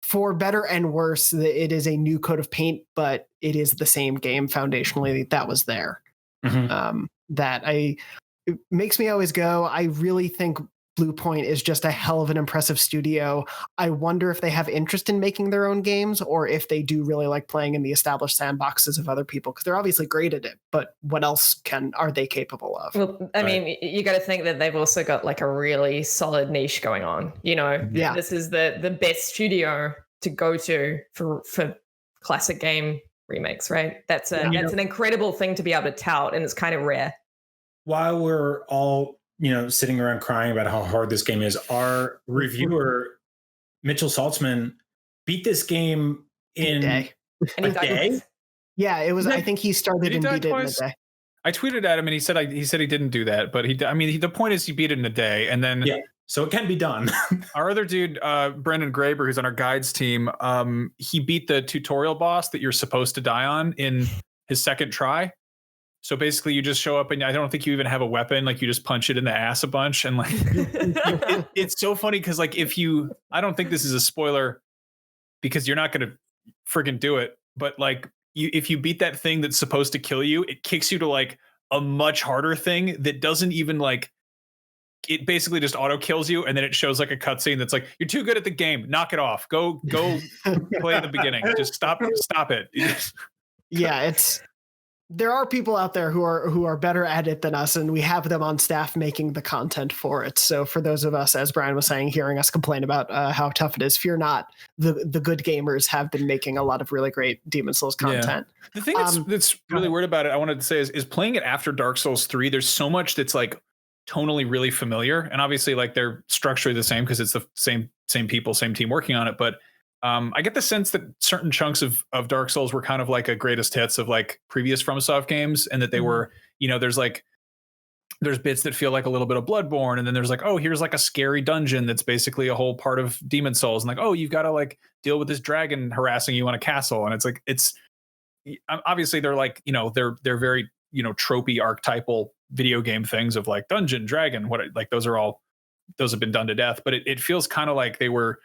for better and worse, it is a new coat of paint, but it is the same game foundationally that was there. It makes me always go, I really think Bluepoint is just a hell of an impressive studio. I wonder if they have interest in making their own games, or if they do really like playing in the established sandboxes of other people, because they're obviously great at it, but what else are they capable of? Well, I mean, you got to think that they've also got like a really solid niche going on. This is the best studio to go to for classic game remakes, right? That's an incredible thing to be able to tout, and it's kind of rare. While we're all, sitting around crying about how hard this game is, our reviewer, Mitchell Saltzman, beat this game in a day. Yeah, it was. I think he started and beat it in a day. I tweeted at him and he said he didn't do that, but the point is he beat it in a day, and then so it can be done. Our other dude, Brendan Graber, who's on our guides team, he beat the tutorial boss that you're supposed to die on in his second try. So basically, you just show up and I don't think you even have a weapon. Like you just punch it in the ass a bunch, and like it's so funny because like I don't think this is a spoiler because you're not going to friggin' do it, but like. If you beat that thing that's supposed to kill you, it kicks you to like a much harder thing that doesn't even like, it basically just auto kills you. And then it shows like a cutscene that's like, you're too good at the game. Knock it off. Go play at the beginning. Just stop it. Yeah, there are people out there who are better at it than us, and we have them on staff making the content for it. So for those of us, as Brian was saying, hearing us complain about how tough it is, fear not. The good gamers have been making a lot of really great Demon Souls content. Yeah. The thing that's really weird about it, I wanted to say is playing it after Dark Souls 3, there's so much that's like tonally really familiar, and obviously like they're structurally the same because it's the same people, same team working on it, but I get the sense that certain chunks of Dark Souls were kind of like a greatest hits of like previous FromSoft games, and that they were, there's bits that feel like a little bit of Bloodborne, and then there's like, oh, here's like a scary dungeon that's basically a whole part of Demon Souls, and like, oh, you've got to like deal with this dragon harassing you on a castle, and it's like obviously they're like, they're very tropey archetypal video game things of like dungeon, dragon, those have been done to death, but it feels kind of like they were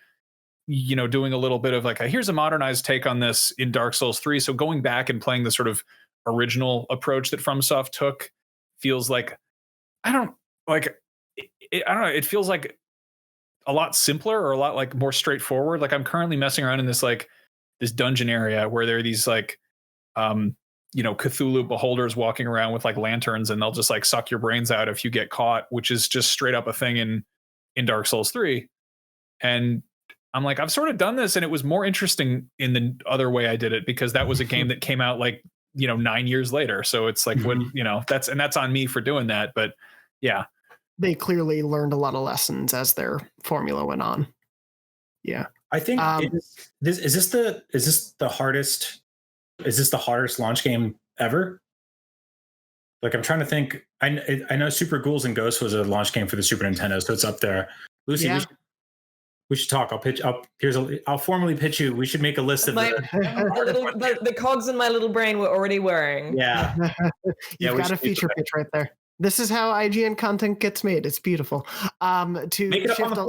doing a little bit of like here's a modernized take on this in Dark Souls 3. So going back and playing the sort of original approach that FromSoft took feels like I don't know. It feels like a lot simpler or a lot like more straightforward. Like I'm currently messing around in this this dungeon area where there are these Cthulhu beholders walking around with like lanterns, and they'll just like suck your brains out if you get caught, which is just straight up a thing in Dark Souls 3. And I'm like, I've sort of done this, and it was more interesting in the other way I did it because that was a game that came out 9 years later. So it's like, that's on me for doing that. But yeah, they clearly learned a lot of lessons as their formula went on. Yeah, I think is this the hardest launch game ever? Like I'm trying to think. I know Super Ghouls and Ghosts was a launch game for the Super Nintendo, so it's up there. Lucy, yeah. We should talk. I'll formally pitch you. We should make a list of the cogs in my little brain were already whirring. Yeah. You've got a feature pitch right there. This is how IGN content gets made. It's beautiful. To make it up on the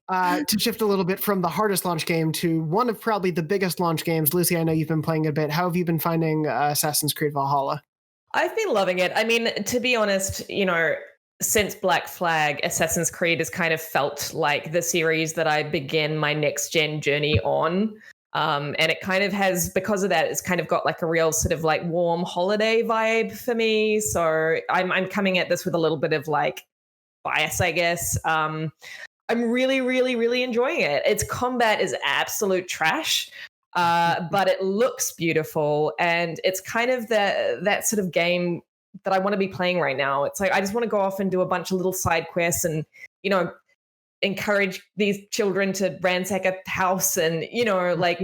fly. To shift a little bit from the hardest launch game to one of probably the biggest launch games. Lucy, I know you've been playing a bit. How have you been finding Assassin's Creed Valhalla? I've been loving it. I mean, to be honest, since Black Flag, Assassin's Creed has kind of felt like the series that I begin my next gen journey on. And it kind of has, because of that, it's kind of got like a real sort of like warm holiday vibe for me. So I'm coming at this with a little bit of like bias, I guess. I'm really, really, really enjoying it. Its combat is absolute trash. But it looks beautiful, and it's kind of that sort of game that I want to be playing right now. It's like I just want to go off and do a bunch of little side quests and encourage these children to ransack a house and like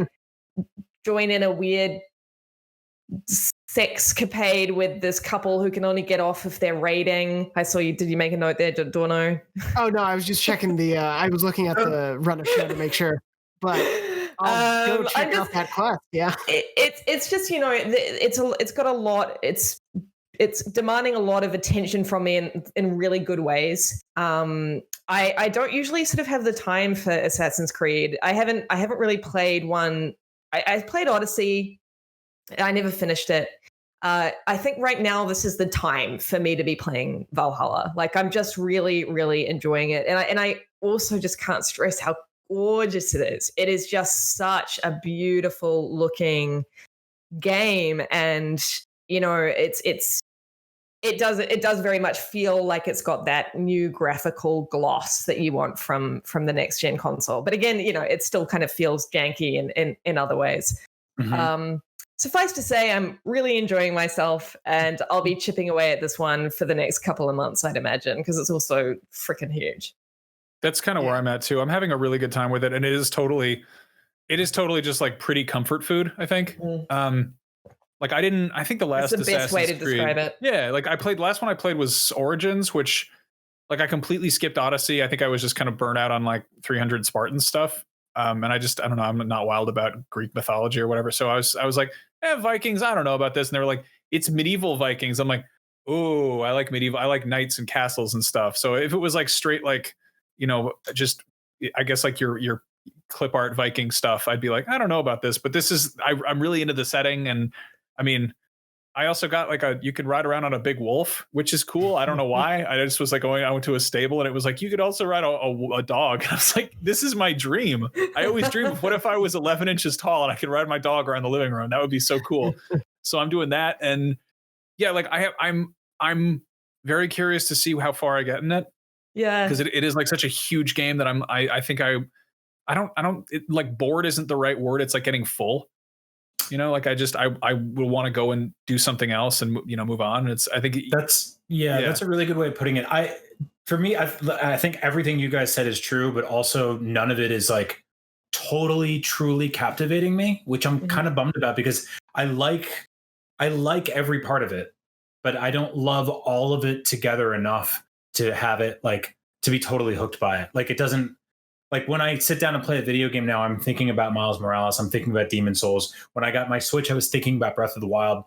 join in a weird sexcapade with this couple who can only get off if they're raiding. I saw you. Did you make a note there, Dorno? Oh no, I was just checking I was looking at the run of show to make sure, but I'll go check out that quest. Yeah, it's just it's got a lot. It's demanding a lot of attention from me in really good ways. I don't usually sort of have the time for Assassin's Creed. I haven't really played one. I played Odyssey. I never finished it. I think right now this is the time for me to be playing Valhalla. Like I'm just really, really enjoying it, and I also just can't stress how gorgeous it is. It is just such a beautiful looking game, and it's it does very much feel like it's got that new graphical gloss that you want from the next gen console. But again, it still kind of feels janky in other ways. Mm-hmm. Suffice to say, I'm really enjoying myself, and I'll be chipping away at this one for the next couple of months, I'd imagine, because it's also freaking huge. That's kind of where I'm at too. I'm having a really good time with it, and it is totally just like pretty comfort food, I think. Like I think the last That's the best way to Assassin's Creed, describe it. Yeah, like last one I played was Origins, which like I completely skipped Odyssey. I think I was just kind of burnt out on like 300 Spartan stuff. And I don't know, I'm not wild about Greek mythology or whatever. So I was like, Vikings, I don't know about this. And they were like, it's medieval Vikings. I'm like, oh, I like medieval. I like knights and castles and stuff. So if it was like straight, like, just, I guess like your clip art Viking stuff, I'd be like, I don't know about this, but this is, I'm really into the setting. And I mean, I also got like you could ride around on a big wolf, which is cool. I don't know why. I just was like I went to a stable and it was like, you could also ride a dog. And I was like, this is my dream. I always dream of what if I was 11 inches tall and I could ride my dog around the living room. That would be so cool. So I'm doing that. And yeah, like I'm very curious to see how far I get in it. Yeah. Because it is like such a huge game that I think I don't like bored isn't the right word. It's like getting full. Like I will want to go and do something else and move on. I think that's a really good way of putting it. For me, I think everything you guys said is true, but also none of it is like totally truly captivating me, which I'm kind of bummed about because I like every part of it, but I don't love all of it together enough to have it like to be totally hooked by it. Like it doesn't. Like when I sit down and play a video game now, I'm thinking about Miles Morales. I'm thinking about Demon Souls. When I got my Switch, I was thinking about Breath of the Wild.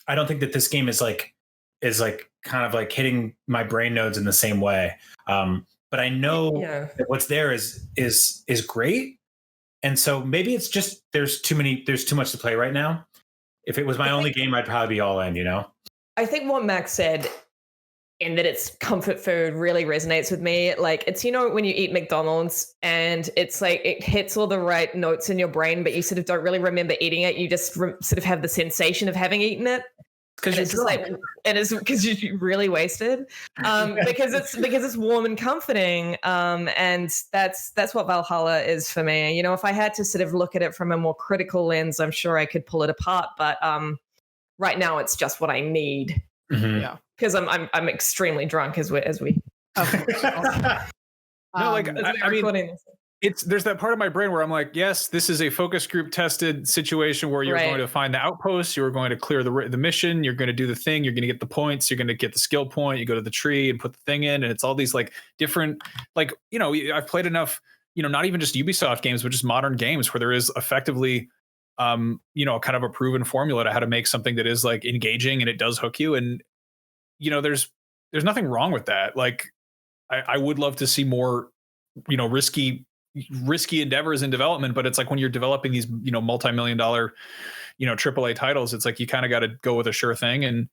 I don't think that this game is kind of like hitting my brain nodes in the same way. But I know that what's there is great. And so maybe it's just there's too much to play right now. If it was my only game, I'd probably be all in, I think what Max said and that it's comfort food really resonates with me. Like it's, when you eat McDonald's and it's like it hits all the right notes in your brain, but you sort of don't really remember eating it. You just sort of have the sensation of having eaten it. Because it's just like, and it's because you're really wasted. Because it's warm and comforting. And that's what Valhalla is for me. If I had to sort of look at it from a more critical lens, I'm sure I could pull it apart. But right now it's just what I need. Mm-hmm. Yeah. Because I'm extremely drunk as we. No, like I mean, there's that part of my brain where I'm like, yes, this is a focus group tested situation where you're going to find the outpost, you're going to clear the mission, you're going to do the thing, you're going to get the points, you're going to get the skill point, you go to the tree and put the thing in, and it's all these like different, like I've played enough, not even just Ubisoft games, but just modern games where there is effectively, kind of a proven formula to how to make something that is like engaging and it does hook you, and there's nothing wrong with that. Like I would love to see more, risky endeavors in development, but it's like when you're developing these, multi-million dollar, AAA titles, it's like you kind of got to go with a sure thing. And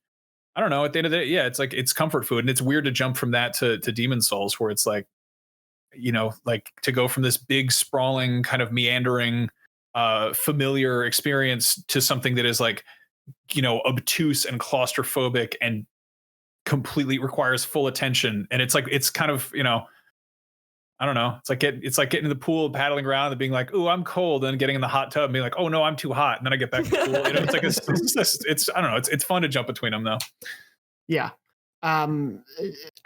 I don't know, at the end of the day, yeah, it's like it's comfort food, and it's weird to jump from that to Demon Souls, where it's like, like to go from this big sprawling kind of meandering, familiar experience to something that is like, obtuse and claustrophobic and completely requires full attention. And it's like, it's kind of, I don't know. It's like getting in the pool, paddling around, and being like, "Ooh, I'm cold," and getting in the hot tub and being like, "Oh no, I'm too hot," and then I get back to the pool. It's like it's I don't know. It's fun to jump between them though. Yeah,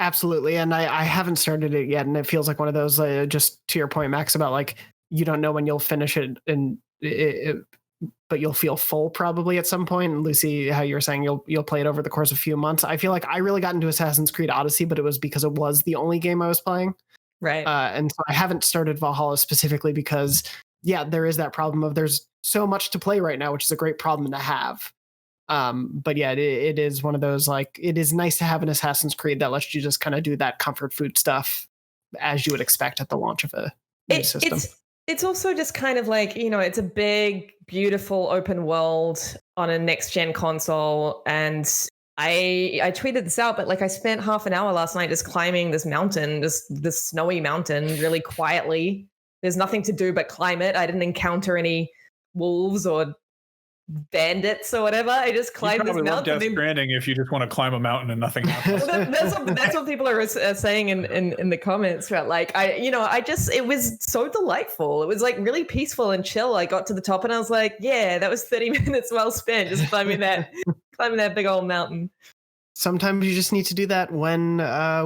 absolutely. And I haven't started it yet, and it feels like one of those. Just to your point, Max, about like you don't know when you'll finish it, and but you'll feel full probably at some point. And Lucy, how you were saying you'll play it over the course of a few months. I feel like I really got into Assassin's Creed Odyssey, but it was because it was the only game I was playing. Right. And so I haven't started Valhalla specifically because, there is that problem of there's so much to play right now, which is a great problem to have. But yeah, it is one of those, like, it is nice to have an Assassin's Creed that lets you just kind of do that comfort food stuff as you would expect at the launch of a new system. It's also just kind of like, it's a big, beautiful open world on a next gen console. And I tweeted this out, but like I spent half an hour last night just climbing this mountain, this snowy mountain really quietly. There's nothing to do but climb it. I didn't encounter any wolves or bandits or whatever. I just You climbed this probably love mountain. Death Stranding if you just want to climb a mountain and nothing happens. That's what people are saying in the comments about, like, it was so delightful. It was like really peaceful and chill. I got to the top and I was like, yeah, that was 30 minutes well spent just climbing that big old mountain. Sometimes you just need to do that when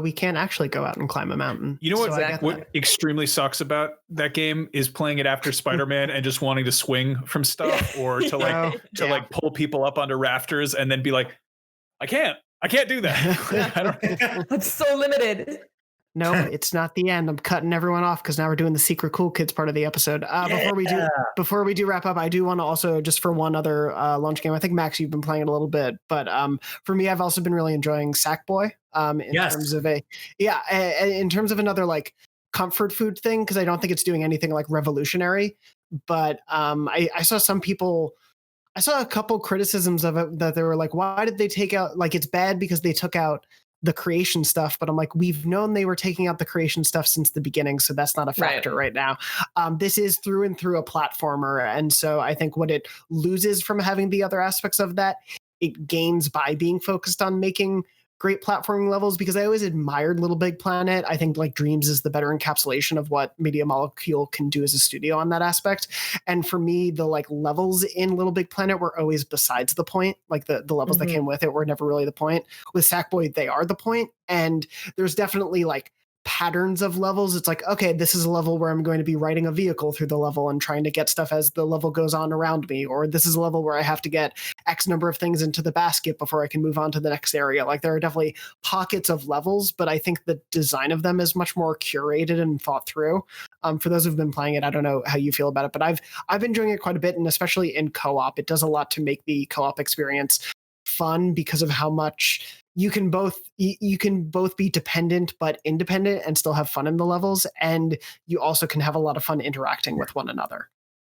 we can't actually go out and climb a mountain. You know what? So What extremely sucks about that game is playing it after Spider-Man and just wanting to swing from stuff or to like pull people up onto rafters and then be like, I can't do that. I'm so limited. No, it's not the end. I'm cutting everyone off because now we're doing the secret cool kids part of the episode. Before we do wrap up, I do want to also, just for one other launch game, I think Max, you've been playing it a little bit, but for me, I've also been really enjoying Sackboy. In terms of another like comfort food thing, because I don't think it's doing anything like revolutionary. But I saw a couple criticisms of it that they were like, why did they take out, like, it's bad because they took out the creation stuff, but I'm like, we've known they were taking out the creation stuff since the beginning, so that's not a factor right now. This is through and through a platformer, and so I think what it loses from having the other aspects of that, it gains by being focused on making great platforming levels, because I always admired Little Big Planet. I think like Dreams is the better encapsulation of what Media Molecule can do as a studio on that aspect. And for me, the like levels in Little Big Planet were always besides the point. Like the levels that came with it were never really the point. With Sackboy, they are the point. And there's definitely like patterns of levels. It's like, okay, this is a level where I'm going to be riding a vehicle through the level and trying to get stuff as the level goes on around me, or this is a level where I have to get X number of things into the basket before I can move on to the next area. Like there are definitely pockets of levels, but I think the design of them is much more curated and thought through. For those who've been playing it, I don't know how you feel about it, but I've been enjoying it quite a bit, and especially in co-op, it does a lot to make the co-op experience fun because of how much you can both be dependent but independent and still have fun in the levels, and you also can have a lot of fun interacting with one another.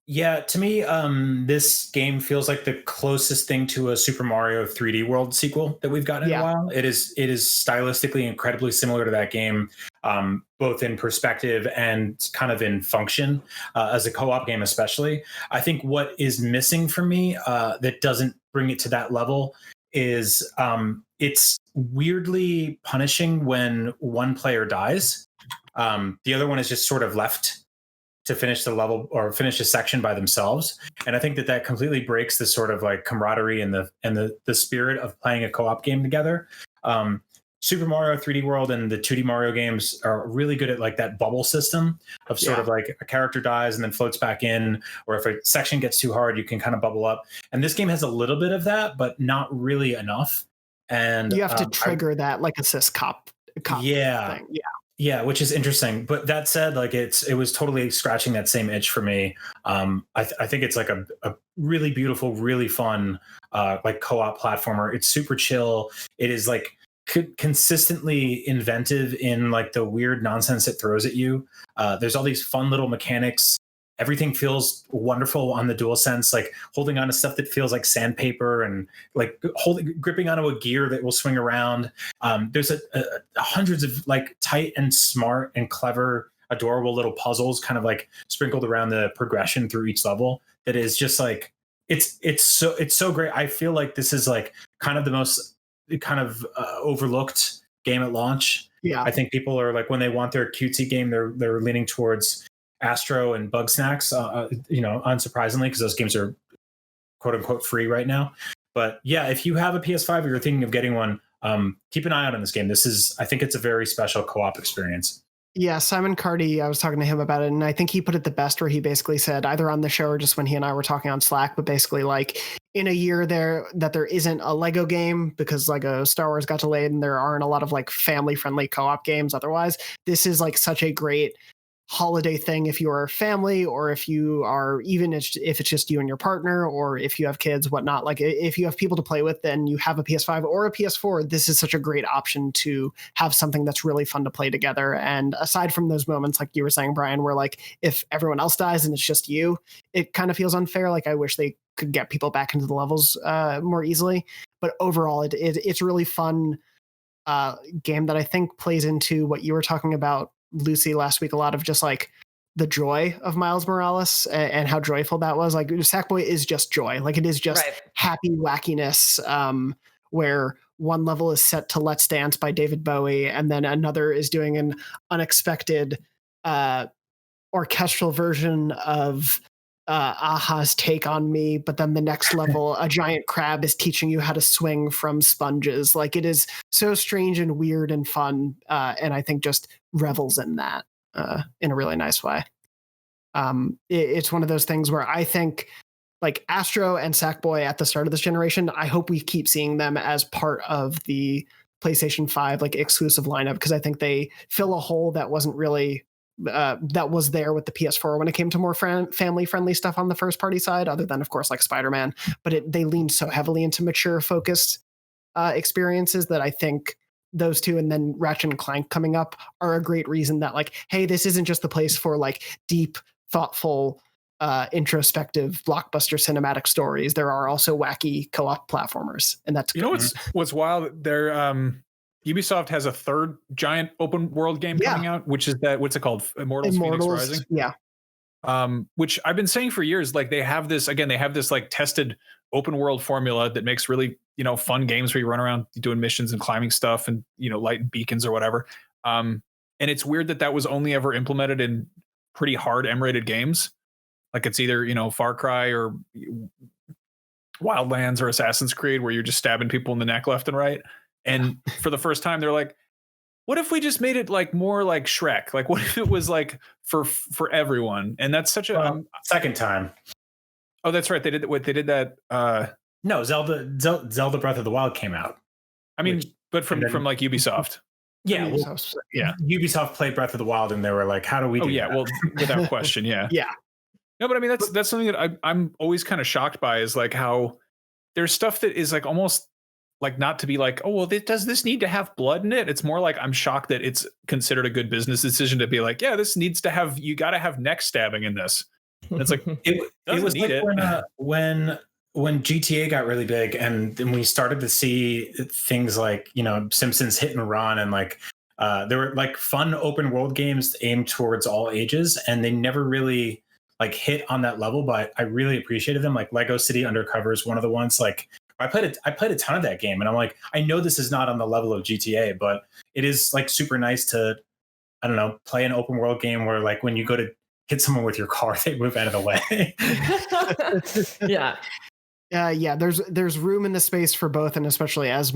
Yeah, to me, this game feels like the closest thing to a Super Mario 3D World sequel that we've gotten in a while. It is stylistically incredibly similar to that game, both in perspective and kind of in function, as a co-op game especially. I think what is missing for me that doesn't bring it to that level is it's weirdly punishing when one player dies. The other one is just sort of left to finish the level or finish a section by themselves. And I think that completely breaks the sort of like camaraderie and the spirit of playing a co-op game together. Super Mario 3D World and the 2D Mario games are really good at like that bubble system of sort of like a character dies and then floats back in, or if a section gets too hard, you can kind of bubble up. And this game has a little bit of that, but not really enough. And you have to trigger that like assist cop thing. Yeah, which is interesting. But that said, like it was totally scratching that same itch for me. I think it's like a really beautiful, really fun like co-op platformer. It's super chill. It is like consistently inventive in like the weird nonsense it throws at you. There's all these fun little mechanics. Everything feels wonderful on the DualSense, like holding on to stuff that feels like sandpaper and like gripping onto a gear that will swing around. There's hundreds of like tight and smart and clever, adorable little puzzles kind of like sprinkled around the progression through each level. That is just like, it's so great. I feel like this is like kind of the most kind of overlooked game at launch. Yeah. I think people are like, when they want their cutesy game, they're leaning towards Astro and Bug Snacks, unsurprisingly, because those games are quote unquote free right now. But yeah, if you have a PS5 or you're thinking of getting one, keep an eye out on this game. I think it's a very special co-op experience. Yeah, Simon Cardy, I was talking to him about it, and I think he put it the best, where he basically said, either on the show or just when he and I were talking on Slack, but basically like in a year there isn't a Lego game because Lego Star Wars got delayed and there aren't a lot of like family-friendly co-op games otherwise. This is like such a great holiday thing if you are a family, or if you are, even if it's just you and your partner, or if you have kids, whatnot. Like if you have people to play with, then you have a PS5 or a PS4, this is such a great option to have something that's really fun to play together. And aside from those moments, like you were saying, Brian, where like if everyone else dies and it's just you, it kind of feels unfair. Like I wish they could get people back into the levels more easily. But overall, it's a really fun game that I think plays into what you were talking about, Lucy, last week, a lot of just like the joy of Miles Morales and how joyful that was. Like Sackboy is just joy. Like it is just happy wackiness, where one level is set to Let's Dance by David Bowie, and then another is doing an unexpected orchestral version of Aha's Take on Me, but then the next level, a giant crab is teaching you how to swing from sponges. Like it is so strange and weird and fun, and I think just revels in that in a really nice way. It's one of those things where I think like Astro and Sackboy at the start of this generation, I hope we keep seeing them as part of the PlayStation 5 like exclusive lineup, because I think they fill a hole that wasn't really that was there with the PS4 when it came to more family friendly stuff on the first party side, other than of course like Spider-Man, but they leaned so heavily into mature focused experiences that I think those two, and then Ratchet and Clank coming up, are a great reason that like, hey, this isn't just the place for like deep, thoughtful, introspective blockbuster cinematic stories. There are also wacky co-op platformers, and that's you know what's wild. There, Ubisoft has a third giant open world game coming out, which is what's it called? Immortals Phoenix Rising. Yeah. Which I've been saying for years. Like they have this like tested open world formula that makes really fun games where you run around doing missions and climbing stuff and lighting beacons or whatever. And it's weird that was only ever implemented in pretty hard M-rated games. Like it's either, Far Cry or Wildlands or Assassin's Creed, where you're just stabbing people in the neck left and right. And for the first time, they're like, what if we just made it like more like Shrek? Like, what if it was like for everyone? And that's such a second time. Oh, that's right. They did that. No, Zelda Breath of the Wild came out. I mean, but from like Ubisoft. Yeah, Ubisoft played Breath of the Wild, and they were like, "How do we do that?" Well, without question, yeah. No, but I mean that's something that I'm always kind of shocked by, is like how there's stuff that is like almost like not to be like, oh well, does this need to have blood in it? It's more like I'm shocked that it's considered a good business decision to be like, yeah, this needs to have, you got to have neck stabbing in this. And it's like it was like when GTA got really big, and then we started to see things like Simpsons Hit and Run, and like there were like fun open world games aimed towards all ages, and they never really like hit on that level, but I really appreciated them. Like Lego City Undercover is one of the ones. Like I played a ton of that game, and I'm like, I know this is not on the level of GTA, but it is like super nice to, I don't know, play an open world game where like when you go to hit someone with your car, they move out of the way. Yeah. There's room in the space for both, and especially as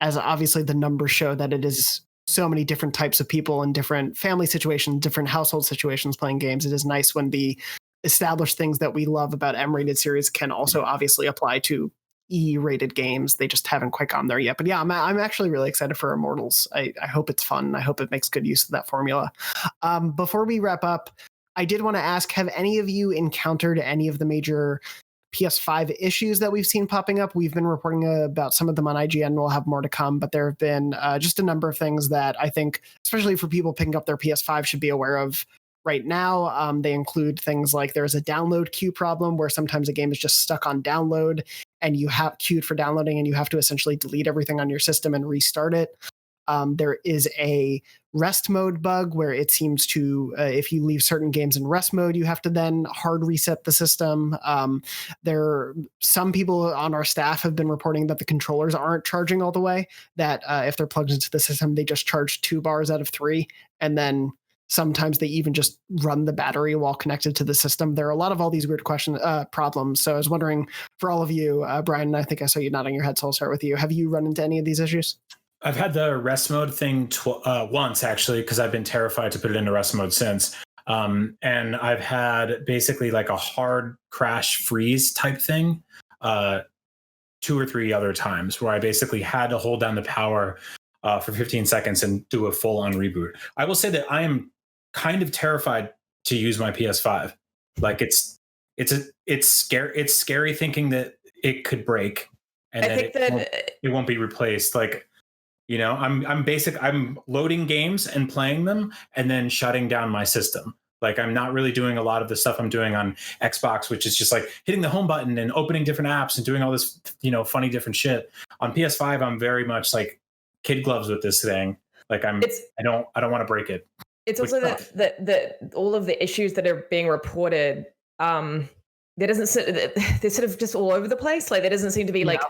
obviously the numbers show that it is so many different types of people in different family situations, different household situations playing games. It is nice when the established things that we love about M-rated series can also obviously apply to E-rated games. They just haven't quite gone there yet. But yeah, I'm actually really excited for Immortals. I hope it's fun. I hope it makes good use of that formula. Before we wrap up, I did want to ask, have any of you encountered any of the major PS5 issues that we've seen popping up? We've been reporting about some of them on IGN. We'll have more to come, but there have been just a number of things that I think, especially for people picking up their PS5, should be aware of right now. They include things like there's a download queue problem where sometimes a game is just stuck on download and you have queued for downloading and you have to essentially delete everything on your system and restart it. There is a rest mode bug where it seems to, if you leave certain games in rest mode, you have to then hard reset the system. Some people on our staff have been reporting that the controllers aren't charging all the way, that if they're plugged into the system, they just charge 2 bars out of 3. And then sometimes they even just run the battery while connected to the system. There are a lot of all these weird problems. So I was wondering for all of you, Brian, I think I saw you nodding your head, so I'll start with you. Have you run into any of these issues? I've had the rest mode thing once, actually, because I've been terrified to put it into rest mode since. And I've had basically like a hard crash freeze type thing 2 or 3 other times where I basically had to hold down the power for 15 seconds and do a full on reboot. I will say that I am kind of terrified to use my PS5. Like it's scary thinking that it could break and it won't be replaced. Like, I'm loading games and playing them and then shutting down my system. Like I'm not really doing a lot of the stuff I'm doing on Xbox, which is just like hitting the home button and opening different apps and doing all this, funny different shit. On PS5, I'm very much like kid gloves with this thing. Like I don't want to break it. It's also that all of the issues that are being reported, they're sort of just all over the place. Like there doesn't seem to be like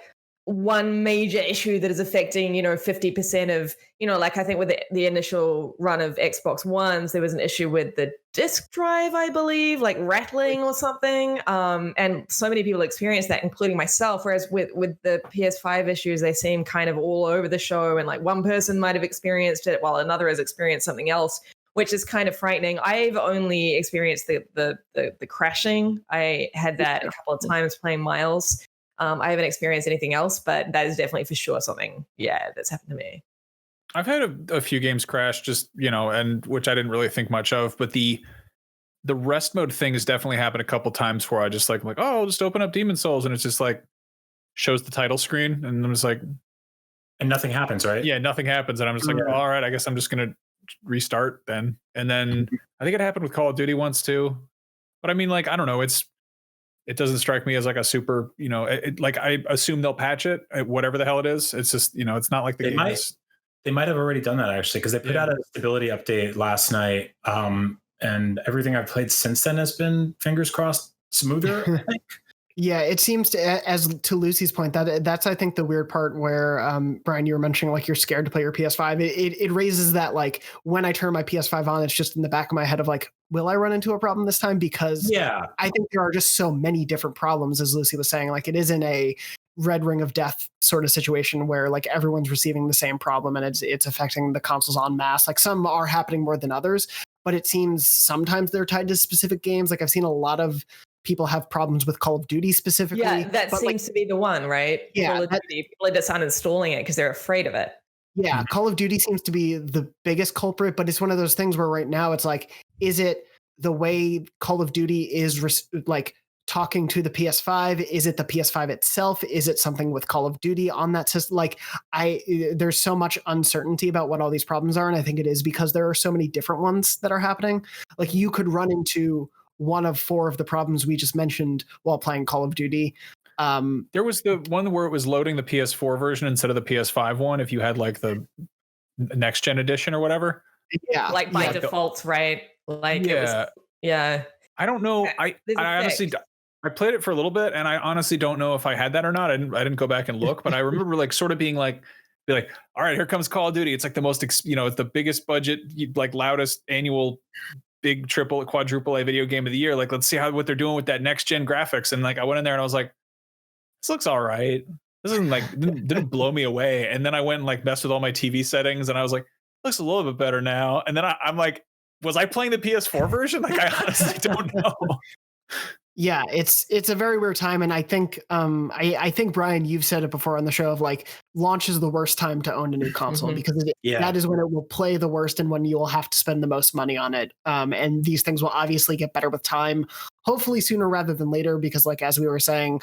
one major issue that is affecting, 50% of, like I think with the initial run of Xbox Ones, there was an issue with the disk drive, I believe, like rattling or something. And so many people experienced that, including myself. Whereas with the PS5 issues, they seem kind of all over the show. And like one person might have experienced it while another has experienced something else, which is kind of frightening. I've only experienced the crashing. I had that a couple of times playing Miles. I haven't experienced anything else, but that is definitely for sure something, that's happened to me. I've had a few games crash, just and which I didn't really think much of, but the rest mode thing has definitely happened a couple times where I just like, oh, I'll just open up Demon Souls, and it's just like shows the title screen, and I'm just like, and nothing happens, right? Yeah, nothing happens, and I'm just like, all right, I guess I'm just gonna restart then. And then I think it happened with Call of Duty once too, but I mean, like, I don't know, it doesn't strike me as like a super, like I assume they'll patch it, whatever the hell it is. It's just, it's not like the game they might have already done that actually, because they put out a stability update last night, and everything I've played since then has been, fingers crossed, smoother. I think. Yeah, it seems to, as to Lucy's point, that's I think the weird part where Brian, you were mentioning like you're scared to play your PS5. It raises that, like, when I turn my PS5 on, it's just in the back of my head of like, will I run into a problem this time? Because I think there are just so many different problems, as Lucy was saying. Like, it isn't a red ring of death sort of situation where like everyone's receiving the same problem and it's affecting the consoles en masse. Like some are happening more than others, but it seems sometimes they're tied to specific games. Like I've seen a lot of people have problems with Call of Duty specifically. Yeah, that seems to be the one, right? Yeah, Call of Duty, people are just uninstalling it because they're afraid of it. Yeah, Call of Duty seems to be the biggest culprit, but it's one of those things where right now it's like, is it the way Call of Duty is like talking to the PS5? Is it the PS5 itself? Is it something with Call of Duty on that system? Like there's so much uncertainty about what all these problems are. And I think it is because there are so many different ones that are happening. Like you could run into one of four of the problems we just mentioned while playing Call of Duty. There was the one where it was loading the PS4 version instead of the PS5 one if you had like the next gen edition or whatever. Yeah. Like by default, right? Like it was, I don't know. I honestly, I played it for a little bit and I honestly don't know if I had that or not. I didn't go back and look, but I remember like sort of being like, all right, here comes Call of Duty. It's like the most, it's the biggest budget, like loudest annual big quadruple A video game of the year. Like, let's see what they're doing with that next gen graphics. And like, I went in there and I was like, this looks all right. This isn't like, didn't blow me away. And then I went and like messed with all my TV settings and I was like, looks a little bit better now. And then I'm like, was I playing the PS4 version? Like, I honestly don't know. Yeah, it's a very weird time, and I think I think Brian, you've said it before on the show of like launch is the worst time to own a new console because that is when it will play the worst and when you'll have to spend the most money on it. And these things will obviously get better with time, hopefully sooner rather than later, because like as we were saying,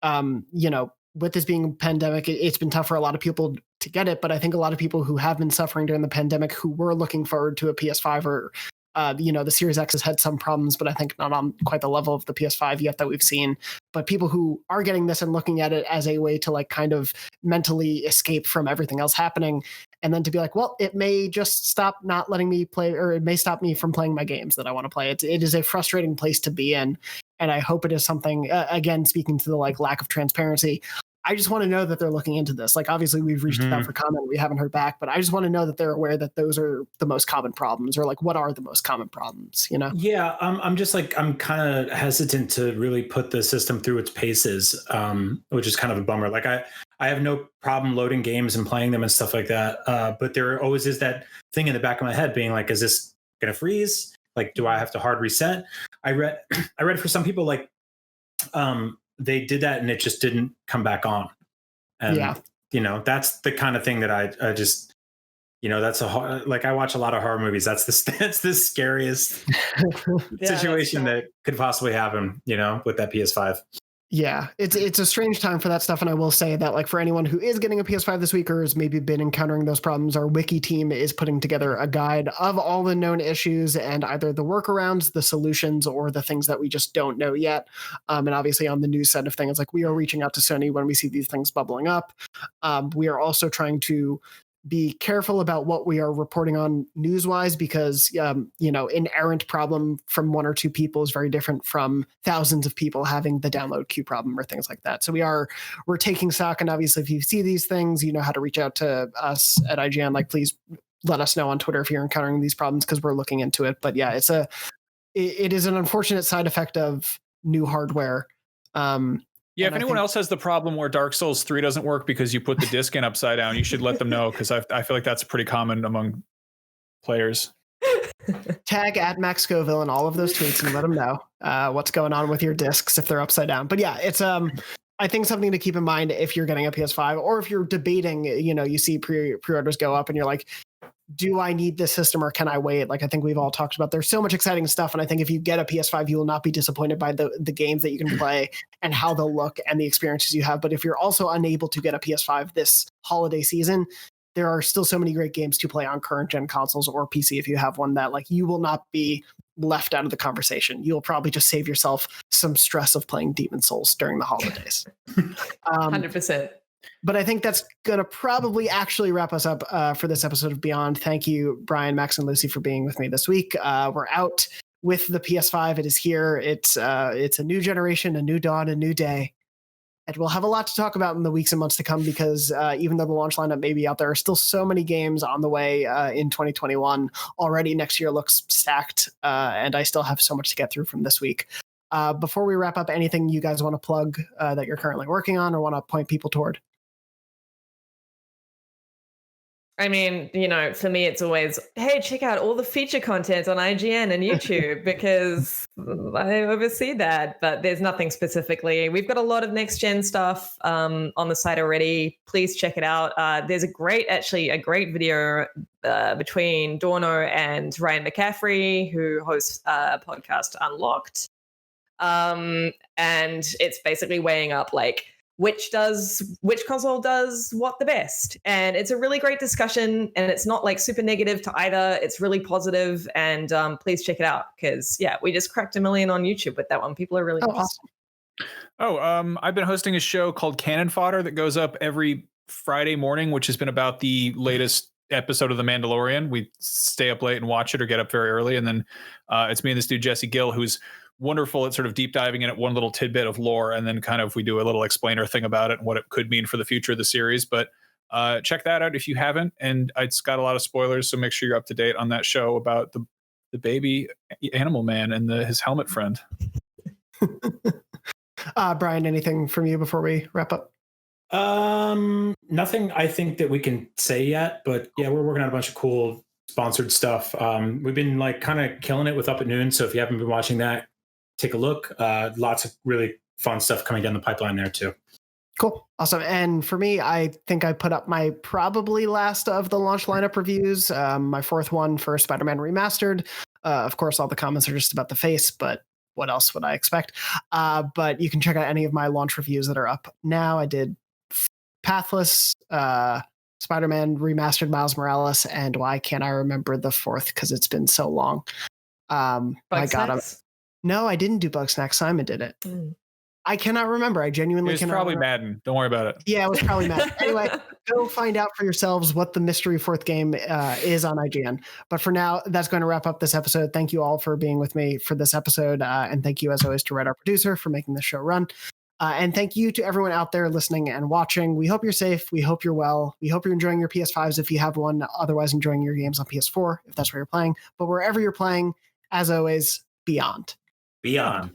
with this being a pandemic, it's been tough for a lot of people to get it. But I think a lot of people who have been suffering during the pandemic who were looking forward to a PS5 or the Series X has had some problems, but I think not on quite the level of the PS5 yet that we've seen. But people who are getting this and looking at it as a way to like kind of mentally escape from everything else happening, and then to be like, well, it may just stop not letting me play, or it may stop me from playing my games that I want to play. It is a frustrating place to be in, and I hope it is something. Again, speaking to the like lack of transparency, I just want to know that they're looking into this. Like, obviously, we've reached out for comment. We haven't heard back, but I just want to know that they're aware that those are the most common problems, or like, what are the most common problems, Yeah, I'm just like, I'm kind of hesitant to really put the system through its paces, which is kind of a bummer. Like, I have no problem loading games and playing them and stuff like that. But there always is that thing in the back of my head being like, is this going to freeze? Like, do I have to hard reset? I read for some people, like, they did that and it just didn't come back on. And, that's the kind of thing that I just, that's I watch a lot of horror movies. That's the scariest situation that could possibly happen, with that PS5. Yeah, it's a strange time for that stuff. And I will say that, like, for anyone who is getting a PS5 this week or has maybe been encountering those problems, our wiki team is putting together a guide of all the known issues and either the workarounds, the solutions, or the things that we just don't know yet. And obviously on the news side of things, like, we are reaching out to Sony when we see these things bubbling up. We are also trying to be careful about what we are reporting on news-wise because, an errant problem from one or two people is very different from thousands of people having the download queue problem or things like that. So we're taking stock, and obviously if you see these things, you know how to reach out to us at IGN. Like, please let us know on Twitter if you're encountering these problems because we're looking into it. But yeah, it is an unfortunate side effect of new hardware. If anyone else has the problem where Dark Souls 3 doesn't work because you put the disc in upside down, you should let them know because I feel like that's pretty common among players. Tag at Max Scoville in all of those tweets and let them know what's going on with your discs if they're upside down. But yeah, it's I think something to keep in mind if you're getting a PS5 or if you're debating, you see pre-orders go up and you're like, do I need this system or can I wait? Like, I think we've all talked about, there's so much exciting stuff. And I think if you get a PS5, you will not be disappointed by the games that you can play and how they'll look and the experiences you have. But if you're also unable to get a PS5 this holiday season, there are still so many great games to play on current gen consoles or PC if you have one that like you will not be left out of the conversation. You'll probably just save yourself some stress of playing Demon Souls during the holidays. 100%. But I think that's going to probably actually wrap us up for this episode of Beyond. Thank you, Brian, Max, and Lucy for being with me this week. We're out with the PS5. It is here. It's a new generation, a new dawn, a new day. And we'll have a lot to talk about in the weeks and months to come because even though the launch lineup may be out, there are still so many games on the way in 2021. Already next year looks stacked, and I still have so much to get through from this week. Before we wrap up, anything you guys want to plug that you're currently working on or want to point people toward? I mean, for me, it's always, hey, check out all the feature content on IGN and YouTube because I oversee that, but there's nothing specifically. We've got a lot of next-gen stuff on the site already. Please check it out. There's a great video between Dorno and Ryan McCaffrey, who hosts a podcast Unlocked. And it's basically weighing up, like, which console does what the best, and it's a really great discussion, and it's not like super negative to either. It's really positive, and please check it out because we just cracked 1 million on YouTube with that one. People are really awesome. I've been hosting a show called Cannon Fodder that goes up every Friday morning, which has been about the latest episode of The Mandalorian. We stay up late and watch it or get up very early, and then it's me and this dude Jesse Gill, who's wonderful at sort of deep diving in at one little tidbit of lore, and then kind of we do a little explainer thing about it and what it could mean for the future of the series. But check that out if you haven't, and it's got a lot of spoilers, so make sure you're up to date on that show about the baby animal man and his helmet friend. Brian, anything from you before we wrap up? Nothing I think that we can say yet, but yeah, we're working on a bunch of cool sponsored stuff. We've been like kind of killing it with Up at Noon, so if you haven't been watching that, take a look. Lots of really fun stuff coming down the pipeline there too. Cool. Awesome. And for me, I think I put up my probably last of the launch lineup reviews, my fourth one for Spider-Man Remastered. Of course, all the comments are just about the face, but what else would I expect? But you can check out any of my launch reviews that are up now. I did Pathless, Spider-Man Remastered Miles Morales, and why can't I remember the fourth because it's been so long. No, I didn't do Bugsnax. Simon did it. I cannot remember. I genuinely cannot. It was probably Madden. Don't worry about it. Yeah, it was probably Madden. Anyway, go find out for yourselves what the mystery fourth game is on IGN. But for now, that's going to wrap up this episode. Thank you all for being with me for this episode. And thank you, as always, to Red, our producer, for making the show run. And thank you to everyone out there listening and watching. We hope you're safe. We hope you're well. We hope you're enjoying your PS5s if you have one. Otherwise, enjoying your games on PS4 if that's where you're playing. But wherever you're playing, as always, Beyond. Beyond.